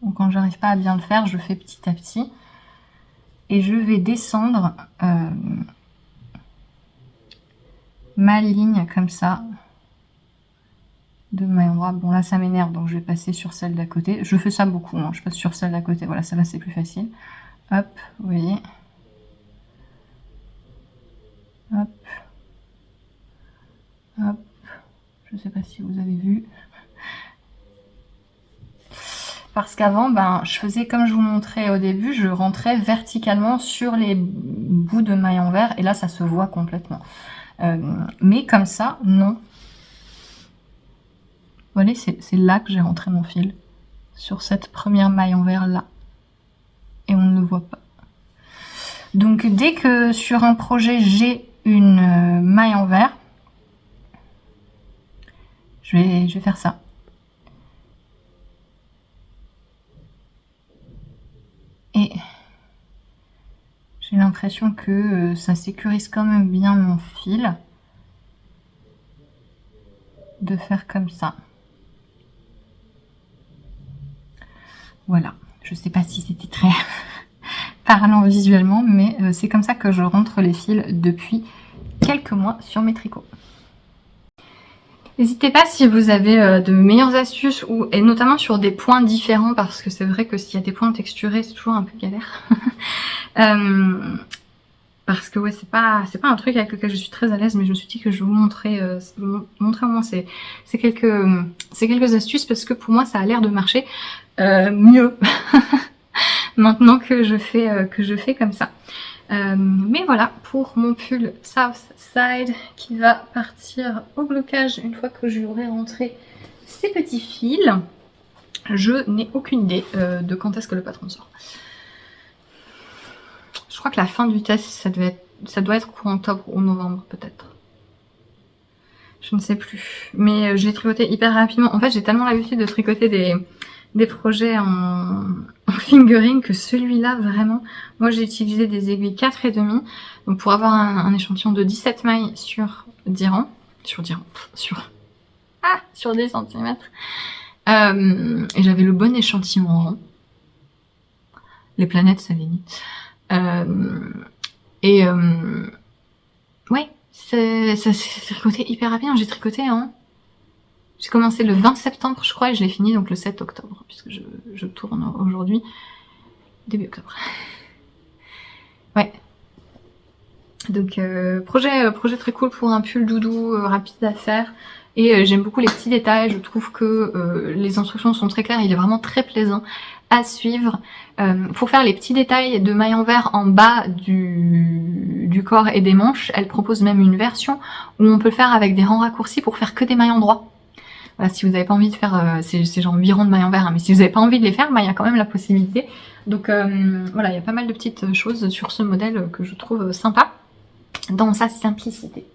Donc quand j'arrive pas à bien le faire, je fais petit à petit. et je vais descendre ma ligne comme ça de maillon droit. Bon là ça m'énerve donc je vais passer sur celle d'à côté. Je fais ça beaucoup, hein. Je passe sur celle d'à côté, voilà, ça va, c'est plus facile. Hop, vous voyez. Hop. Hop. Je sais pas si vous avez vu. Parce qu'avant, ben, je faisais comme je vous montrais au début, je rentrais verticalement sur les bouts de maille en vert, et là ça se voit complètement. Mais comme ça, non. Vous voyez, c'est là que j'ai rentré mon fil, sur cette première maille en vert là, et on ne le voit pas. Donc dès que sur un projet j'ai une maille en vert, je vais faire ça. Et j'ai l'impression que ça sécurise quand même bien mon fil de faire comme ça. Voilà, je sais pas si c'était très parlant visuellement, mais c'est comme ça que je rentre les fils depuis quelques mois sur mes tricots. N'hésitez pas si vous avez de meilleures astuces, et notamment sur des points différents, parce que c'est vrai que s'il y a des points texturés, c'est toujours un peu galère. Parce que ouais, c'est pas un truc avec lequel je suis très à l'aise, mais je me suis dit que je vais vous montrer, au moins ces quelques astuces, parce que pour moi ça a l'air de marcher mieux maintenant que je fais comme ça. Mais voilà pour mon pull South Side qui va partir au blocage une fois que je lui aurai rentré ces petits fils. Je n'ai aucune idée de quand est-ce que le patron sort. Je crois que la fin du test, ça doit être courant octobre ou novembre peut-être. Je ne sais plus. Mais je l'ai tricoté hyper rapidement. En fait, j'ai tellement l'habitude de tricoter des projets en fingering que celui-là, vraiment, moi j'ai utilisé des aiguilles 4,5 donc pour avoir un échantillon de 17 mailles sur 10 rangs. Sur 10 cm. Et j'avais le bon échantillon en rond. Les planètes s'alignent. Ouais, ça s'est tricoté hyper rapide. J'ai tricoté, hein. J'ai commencé le 20 septembre, je crois, et je l'ai fini donc le 7 octobre, puisque je tourne aujourd'hui, début octobre. Ouais. Donc, projet très cool pour un pull doudou rapide à faire. Et j'aime beaucoup les petits détails, je trouve que les instructions sont très claires, il est vraiment très plaisant à suivre. Pour faire les petits détails de maille en vert en bas du corps et des manches, elle propose même une version où on peut le faire avec des rangs raccourcis pour faire que des mailles en droit. Voilà, si vous n'avez pas envie de faire, c'est genre 8 rangs de mailles en vert, hein, mais si vous n'avez pas envie de les faire, bah, il y a quand même la possibilité. Donc voilà, il y a pas mal de petites choses sur ce modèle que je trouve sympa dans sa simplicité.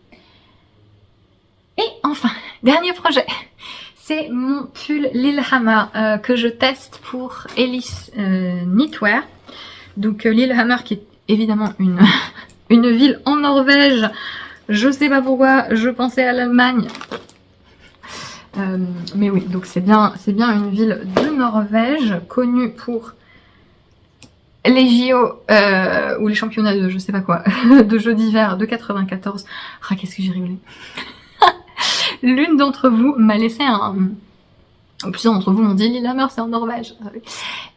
Et enfin, dernier projet, c'est mon pull Lillehammer que je teste pour Ellis Knitwear. Donc Lillehammer qui est évidemment une ville en Norvège. Je sais pas pourquoi, je pensais à l'Allemagne. Mais oui, donc c'est bien une ville de Norvège, connue pour les JO ou les championnats de je sais pas quoi, de jeux d'hiver de 94. Ah, qu'est-ce que j'ai rigolé. L'une d'entre vous m'a laissé plusieurs d'entre vous m'ont dit Lillehammer c'est en Norvège.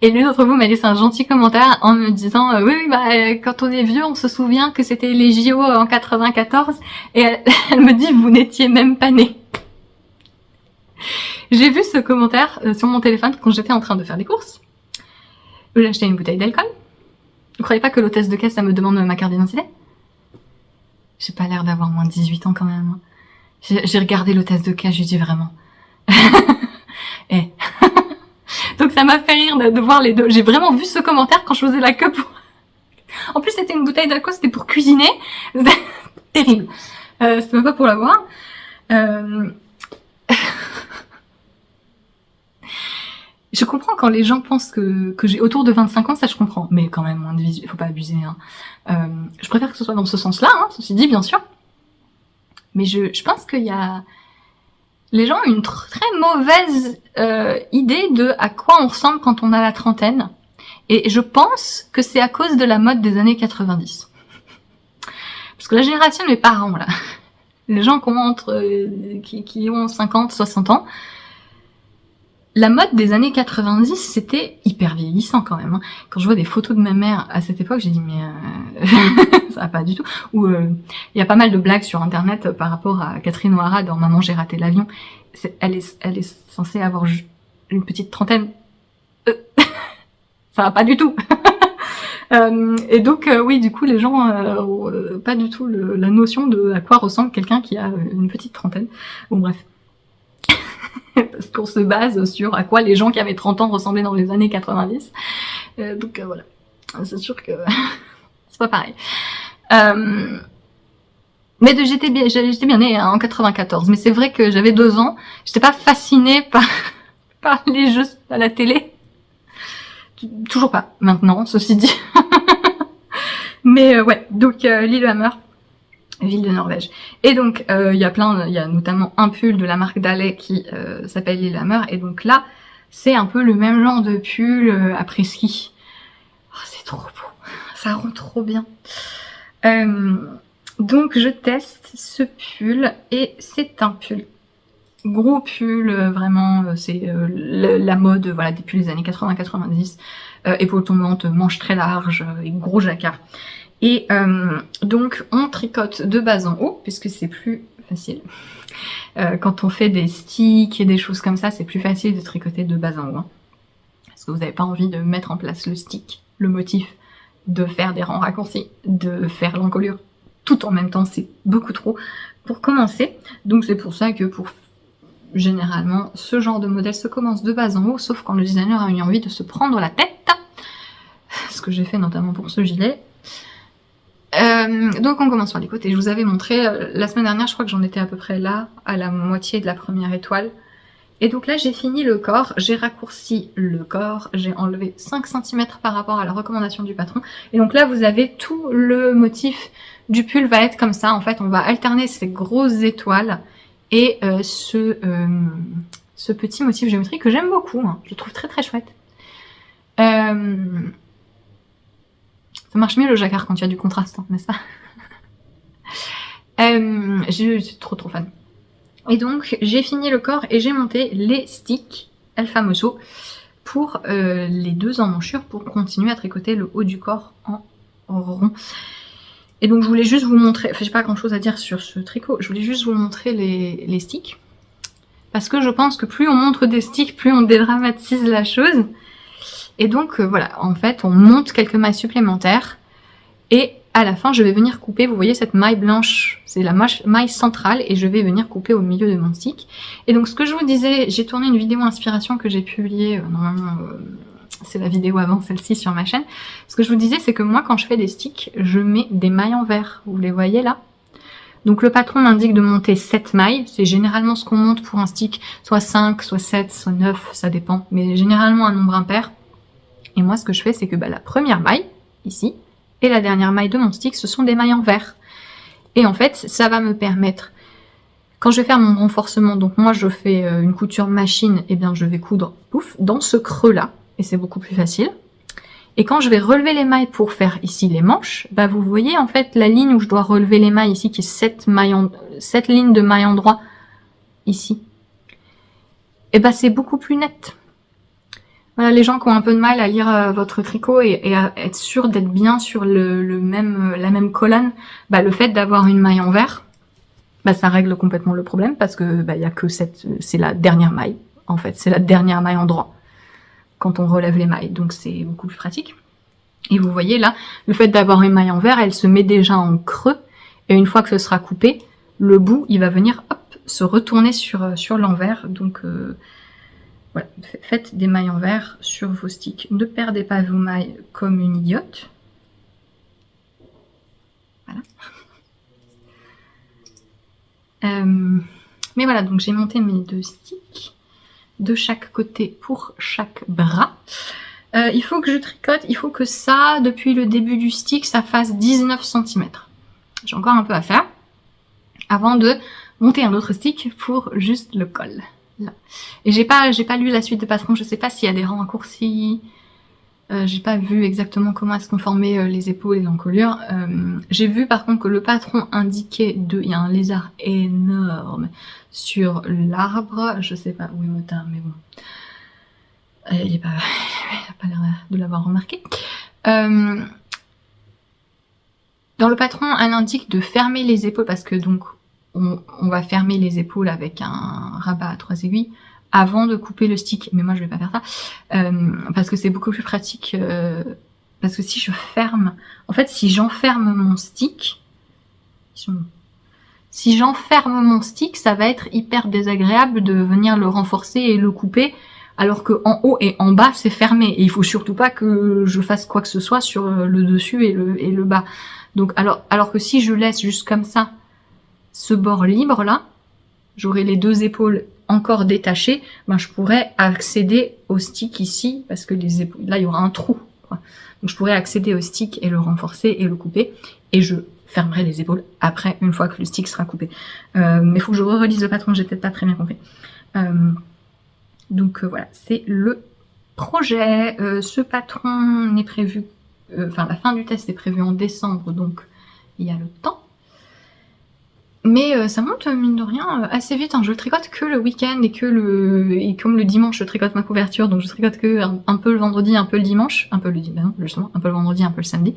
Et l'une d'entre vous m'a laissé un gentil commentaire en me disant oui, bah quand on est vieux on se souvient que c'était les JO en 94 et elle me dit vous n'étiez même pas nés. J'ai vu ce commentaire sur mon téléphone quand j'étais en train de faire des courses. J'ai acheté une bouteille d'alcool. Vous croyez pas que l'hôtesse de caisse ça me demande ma carte d'identité? J'ai pas l'air d'avoir moins de 18 ans quand même. J'ai regardé l'hôtesse de caisse, j'ai dit vraiment. Donc ça m'a fait rire de voir les deux. J'ai vraiment vu ce commentaire quand je faisais la queue pour... En plus c'était une bouteille d'alcool, c'était pour cuisiner. Terrible. C'était même pas pour la boire. Je comprends quand les gens pensent que j'ai autour de 25 ans, ça je comprends. Mais quand même, moins de visu, faut pas abuser. Hein. Je préfère que ce soit dans ce sens-là, hein, ceci dit, bien sûr. Mais je pense qu'il y a... Les gens ont une très mauvaise idée de à quoi on ressemble quand on a la trentaine. Et je pense que c'est à cause de la mode des années 90. Parce que la génération de mes parents, là, les gens qui ont 50, 60 ans, la mode des années 90, c'était hyper vieillissant quand même. Hein. Quand je vois des photos de ma mère à cette époque, j'ai dit mais ça va pas du tout. Ou il y a pas mal de blagues sur internet par rapport à Catherine O'Hara dans Maman j'ai raté l'avion. Elle est censée avoir une petite trentaine. Ça va pas du tout. Et donc oui, du coup les gens ont pas du tout la notion de à quoi ressemble quelqu'un qui a une petite trentaine. Bon bref. Parce qu'on se base sur à quoi les gens qui avaient 30 ans ressemblaient dans les années 90. Donc voilà, c'est sûr que c'est pas pareil. Mais j'étais bien née hein, en 94, mais c'est vrai que j'avais 2 ans, j'étais pas fascinée par les jeux à la télé. Toujours pas, maintenant, ceci dit. Mais ouais, donc Lillehammer, ville de Norvège. Et donc il y a notamment un pull de la marque Dallé qui s'appelle Lillehammer, et donc là c'est un peu le même genre de pull après ski. Oh, c'est trop beau, ça rend trop bien. Donc je teste ce pull et c'est un pull gros pull, vraiment c'est la mode voilà des pulls des années 80-90, épaules tombantes, manches très larges et gros jacquard. Et donc on tricote de bas en haut puisque c'est plus facile. Quand on fait des sticks et des choses comme ça, c'est plus facile de tricoter de bas en haut. Hein. Parce que vous n'avez pas envie de mettre en place le stick, le motif, de faire des rangs raccourcis, de faire l'encolure tout en même temps, c'est beaucoup trop pour commencer. Donc c'est pour ça que généralement ce genre de modèle se commence de bas en haut, sauf quand le designer a eu envie de se prendre la tête. Ce que j'ai fait notamment pour ce gilet. Donc on commence par les côtés. Je vous avais montré la semaine dernière, je crois que j'en étais à peu près là, à la moitié de la première étoile. Et donc là j'ai fini le corps, j'ai raccourci le corps, j'ai enlevé 5 cm par rapport à la recommandation du patron. Et donc là vous avez tout le motif du pull va être comme ça. En fait on va alterner ces grosses étoiles et ce petit motif géométrique que j'aime beaucoup, hein. Je le trouve très très chouette. Ça marche mieux le jacquard quand il y a du contraste, hein, n'est-ce pas? Je suis trop fan. Et donc j'ai fini le corps et j'ai monté les sticks El Famoso pour les 2 emmanchures pour continuer à tricoter le haut du corps en rond. Et donc je voulais juste vous montrer, enfin j'ai pas grand chose à dire sur ce tricot, je voulais juste vous montrer les sticks. Parce que je pense que plus on montre des sticks, plus on dédramatise la chose. Et donc voilà, en fait on monte quelques mailles supplémentaires et à la fin je vais venir couper, vous voyez cette maille blanche, c'est la maille centrale et je vais venir couper au milieu de mon stick. Et donc ce que je vous disais, j'ai tourné une vidéo inspiration que j'ai publiée, normalement c'est la vidéo avant celle-ci sur ma chaîne. Ce que je vous disais c'est que moi quand je fais des sticks, je mets des mailles en vert, vous les voyez là? Donc le patron m'indique de monter 7 mailles, c'est généralement ce qu'on monte pour un stick, soit 5, soit 7, soit 9, ça dépend, mais généralement un nombre impair. Et moi, ce que je fais, c'est que la première maille, ici, et la dernière maille de mon stick, ce sont des mailles en vert. Et en fait, ça va me permettre, quand je vais faire mon renforcement, donc moi, je fais une couture machine, et bien je vais coudre, pouf, dans ce creux-là, et c'est beaucoup plus facile. Et quand je vais relever les mailles pour faire ici les manches, vous voyez, en fait, la ligne où je dois relever les mailles ici, qui est cette ligne de mailles endroit, ici. Et c'est beaucoup plus net. Voilà, les gens qui ont un peu de mal à lire votre tricot et à être sûr d'être bien sur la même colonne, le fait d'avoir une maille en vert, ça règle complètement le problème parce que y a que c'est la dernière maille, en fait, c'est la dernière maille en droit quand on relève les mailles, donc c'est beaucoup plus pratique. Et vous voyez là, le fait d'avoir une maille en vert, elle se met déjà en creux et une fois que ce sera coupé, le bout il va venir hop se retourner sur l'envers, donc voilà, faites des mailles en vert sur vos sticks. Ne perdez pas vos mailles comme une idiote. Voilà. Mais voilà, donc j'ai monté mes 2 sticks de chaque côté pour chaque bras. Il faut que je tricote, il faut que ça, depuis le début du stick, ça fasse 19 cm. J'ai encore un peu à faire avant de monter un autre stick pour juste le col. Là. Et j'ai pas lu la suite de patron, je sais pas s'il y a des rangs raccourcis. J'ai pas vu exactement comment est-ce qu'on formait les épaules et l'encolure. J'ai vu par contre que le patron indiquait il y a un lézard énorme sur l'arbre. Je sais pas où est Motard, mais bon. Il a pas l'air de l'avoir remarqué. Dans le patron, elle indique de fermer les épaules parce que donc on va fermer les épaules avec un rabat à 3 aiguilles avant de couper le stick. Mais moi je vais pas faire ça parce que c'est beaucoup plus pratique. Parce que si je ferme, en fait si j'enferme mon stick, ça va être hyper désagréable de venir le renforcer et le couper. Alors que en haut et en bas c'est fermé et il faut surtout pas que je fasse quoi que ce soit sur le dessus et le bas. Donc alors que si je laisse juste comme ça ce bord libre là, j'aurai les deux épaules encore détachées, ben je pourrais accéder au stick ici parce que les épaules là il y aura un trou, quoi. Donc je pourrais accéder au stick et le renforcer et le couper et je fermerai les épaules après une fois que le stick sera coupé. Mais il faut que je relise le patron, j'ai peut-être pas très bien compris. Donc voilà, c'est le projet. Ce patron n'est prévu, enfin la fin du test est prévue en décembre, donc il y a le temps. Mais ça monte mine de rien assez vite. Hein. Je tricote que le week-end et comme le dimanche je tricote ma couverture, donc je tricote que un peu le vendredi, un peu le dimanche, un peu le dimanche, justement, un peu le vendredi, un peu le samedi.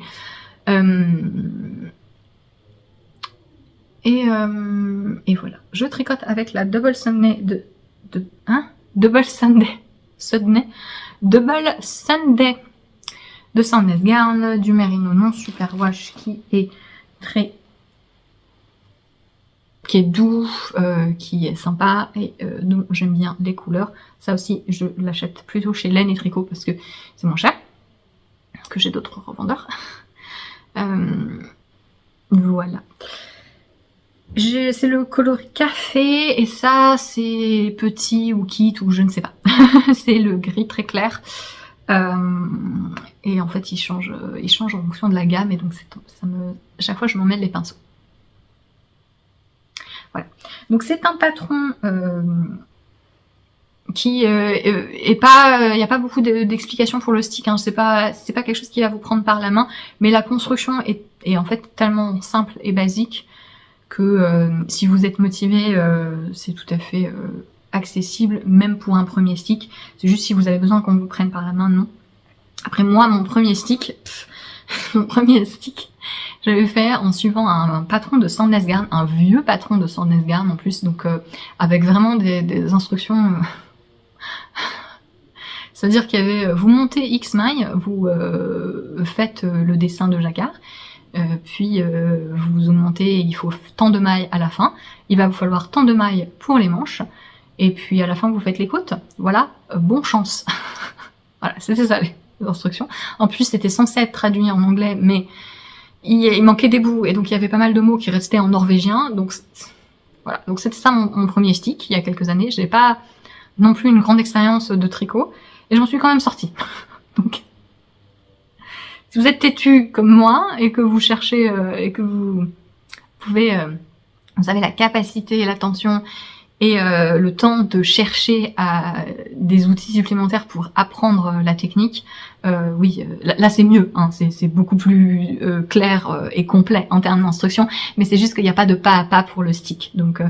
Et voilà, je tricote avec la Double Sunday Double Sunday de Sandnes Garn, du Merino non super wash qui est doux, qui est sympa et dont j'aime bien les couleurs. Ça aussi je l'achète plutôt chez Laine et Tricot parce que c'est moins cher que chez d'autres revendeurs. Voilà. C'est le coloris café et ça c'est petit ou kit ou je ne sais pas. C'est le gris très clair et en fait il change en fonction de la gamme et donc chaque fois je m'en mêle les pinceaux. Voilà. Donc c'est un patron qui est pas, il n'y a pas beaucoup d'explications pour le stick. Hein. C'est pas quelque chose qui va vous prendre par la main, mais la construction est en fait tellement simple et basique que si vous êtes motivé, c'est tout à fait accessible, même pour un premier stick. C'est juste si vous avez besoin qu'on vous prenne par la main, non. Après moi, mon premier stick, j'avais fait en suivant un patron de Sandnes Garn, un vieux patron de Sandnes Garn en plus, donc avec vraiment des instructions. C'est-à-dire qu'il y avait, vous montez X mailles, vous faites le dessin de jacquard. Puis vous augmentez, il faut tant de mailles à la fin, il va vous falloir tant de mailles pour les manches, et puis à la fin vous faites les côtes, voilà, bonne chance. Voilà, c'était ça les instructions. En plus c'était censé être traduit en anglais, mais il manquait des bouts, et donc il y avait pas mal de mots qui restaient en norvégien, donc voilà, donc c'était ça mon premier stick, il y a quelques années. J'ai pas non plus une grande expérience de tricot, et je m'en suis quand même sortie. Donc si vous êtes têtu comme moi et que vous cherchez et que vous pouvez, vous avez la capacité et l'attention et le temps de chercher des outils supplémentaires pour apprendre la technique, oui, là c'est mieux, hein, c'est beaucoup plus clair et complet en termes d'instruction, mais c'est juste qu'il n'y a pas de pas à pas pour le stick, donc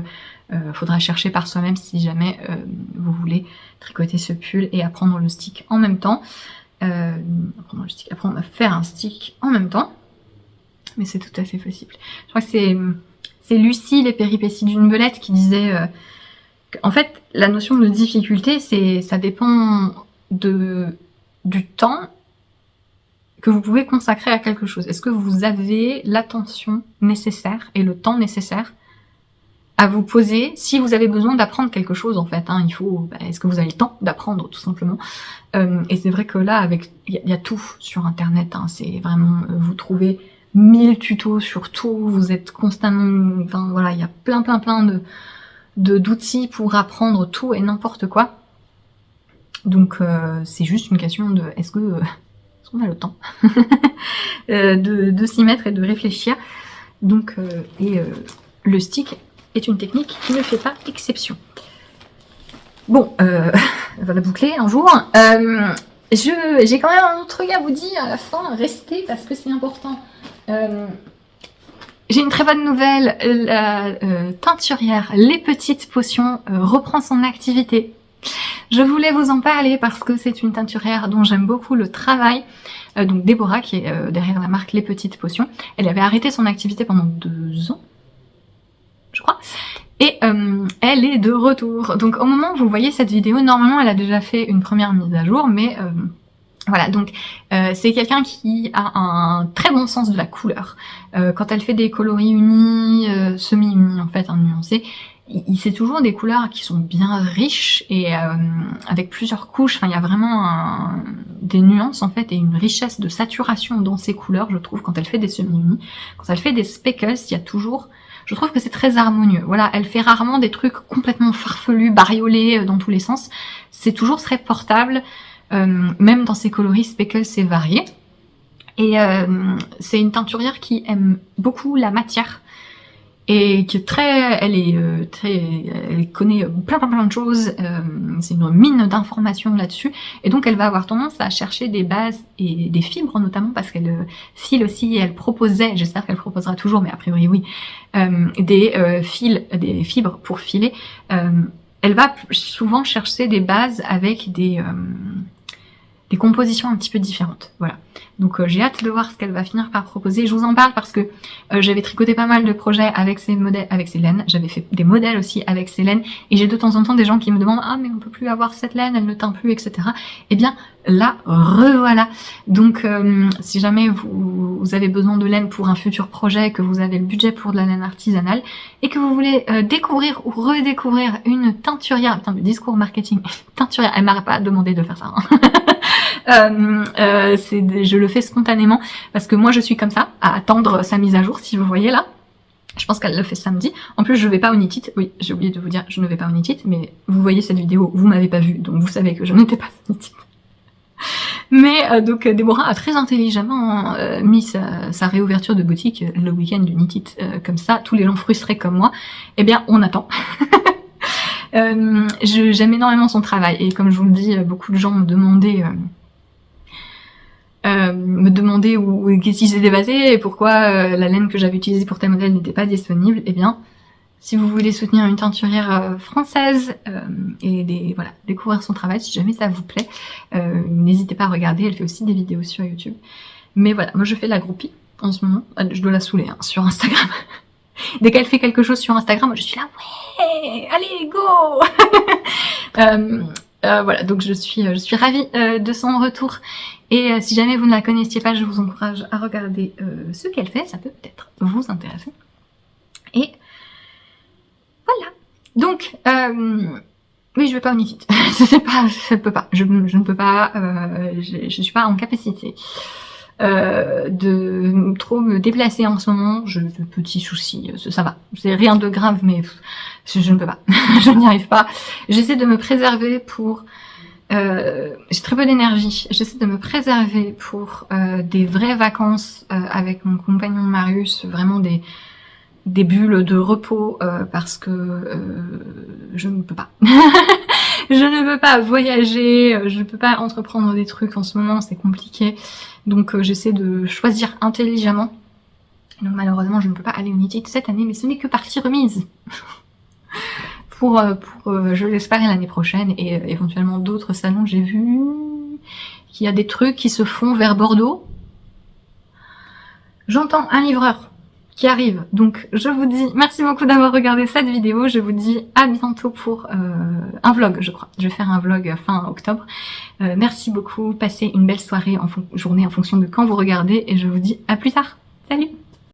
faudra chercher par soi-même si jamais vous voulez tricoter ce pull et apprendre le stick en même temps. Apprendre à faire un stick en même temps, mais c'est tout à fait possible. Je crois que c'est Lucie, les péripéties d'une belette, qui disait qu'en fait la notion de difficulté, ça dépend du temps que vous pouvez consacrer à quelque chose. Est-ce que vous avez l'attention nécessaire et le temps nécessaire à vous poser si vous avez besoin d'apprendre quelque chose, en fait, hein, il faut, est-ce que vous avez le temps d'apprendre, tout simplement. Et c'est vrai que là, il y a tout sur internet, hein, c'est vraiment, vous trouvez 1000 tutos sur tout, vous êtes constamment, enfin voilà, il y a plein d'outils pour apprendre tout et n'importe quoi. Donc c'est juste une question de est-ce qu'on a le temps de s'y mettre et de réfléchir. Donc le stick est une technique qui ne fait pas exception. Bon, on va la boucler un jour. J'ai quand même un autre truc à vous dire à la fin, restez parce que c'est important. J'ai une très bonne nouvelle, la teinturière Les Petites Potions reprend son activité. Je voulais vous en parler parce que c'est une teinturière dont j'aime beaucoup le travail. Donc Déborah, qui est derrière la marque Les Petites Potions, elle avait arrêté son activité pendant 2 ans, je crois. Et elle est de retour. Donc au moment où vous voyez cette vidéo, normalement elle a déjà fait une première mise à jour, mais voilà, donc c'est quelqu'un qui a un très bon sens de la couleur. Quand elle fait des coloris unis, semi-unis en fait, nuancés, il sait toujours des couleurs qui sont bien riches et avec plusieurs couches. Enfin, il y a vraiment des nuances en fait et une richesse de saturation dans ces couleurs, je trouve, quand elle fait des semi-unis. Quand elle fait des speckles, il y a toujours... Je trouve que c'est très harmonieux. Voilà, elle fait rarement des trucs complètement farfelus, bariolés dans tous les sens. C'est toujours très portable. Même dans ses coloris, speckles, c'est varié. Et c'est une teinturière qui aime beaucoup la matière et qui est elle connaît plein de choses. C'est une mine d'informations là-dessus. Et donc elle va avoir tendance à chercher des bases et des fibres notamment parce qu'elle file aussi. Et elle proposait, j'espère qu'elle proposera toujours, mais a priori oui, des fibres pour filer. Elle va souvent chercher des bases avec des compositions un petit peu différentes, voilà. Donc j'ai hâte de voir ce qu'elle va finir par proposer. Je vous en parle parce que j'avais tricoté pas mal de projets avec ces modèles, avec ces laines. J'avais fait des modèles aussi avec ces laines et j'ai de temps en temps des gens qui me demandent ah mais on peut plus avoir cette laine, elle ne teint plus, etc. Eh bien là revoilà. Donc si jamais vous avez besoin de laine pour un futur projet, que vous avez le budget pour de la laine artisanale et que vous voulez découvrir ou redécouvrir une teinturière, putain le discours marketing, teinturière, elle m'a pas demandé de faire ça. Hein. Je le fais spontanément parce que moi je suis comme ça à attendre sa mise à jour. Si vous voyez là, je pense qu'elle le fait samedi. En plus je vais pas au Knit It. Oui, j'ai oublié de vous dire, je ne vais pas au Knit It, mais vous voyez cette vidéo, vous m'avez pas vu, donc vous savez que je n'étais pas au Knit It. Mais donc Déborah a très intelligemment mis sa réouverture de boutique le week-end du Knit It, comme ça tous les gens frustrés comme moi, eh bien on attend. J'aime énormément son travail et comme je vous le dis, beaucoup de gens me demandaient où qu'est-ce qui s'était passé et pourquoi la laine que j'avais utilisée pour tel modèle n'était pas disponible. Eh bien, si vous voulez soutenir une teinturière française et voilà, découvrir son travail, si jamais ça vous plaît, n'hésitez pas à regarder, elle fait aussi des vidéos sur YouTube. Mais voilà, moi je fais la groupie en ce moment, je dois la saouler hein, sur Instagram. Dès qu'elle fait quelque chose sur Instagram, je suis là, ouais, allez, go. Voilà, donc je suis ravie de son retour. Et si jamais vous ne la connaissiez pas, je vous encourage à regarder ce qu'elle fait, ça peut peut-être vous intéresser. Et voilà. Donc, oui, je vais pas au Knit It. Je peux pas. Je ne peux pas. Je suis pas en capacité de trop me déplacer en ce moment. J'ai de petits soucis. Ça va. C'est rien de grave, mais je ne peux pas. Je n'y arrive pas. J'essaie de me préserver pour... j'ai très peu d'énergie. J'essaie de me préserver pour des vraies vacances avec mon compagnon Marius, vraiment des bulles de repos parce que je ne peux pas. Je ne peux pas voyager, je ne peux pas entreprendre des trucs en ce moment, c'est compliqué. Donc j'essaie de choisir intelligemment. Donc malheureusement je ne peux pas aller au Knit It cette année, mais ce n'est que partie remise. pour je l'espère l'année prochaine et éventuellement d'autres salons. J'ai vu qu'il y a des trucs qui se font vers Bordeaux. J'entends un livreur qui arrive, donc je vous dis merci beaucoup d'avoir regardé cette vidéo. Je vous dis à bientôt pour un vlog, je crois. Je vais faire un vlog fin octobre. Merci beaucoup, passez une belle soirée, journée en fonction de quand vous regardez et je vous dis à plus tard. Salut!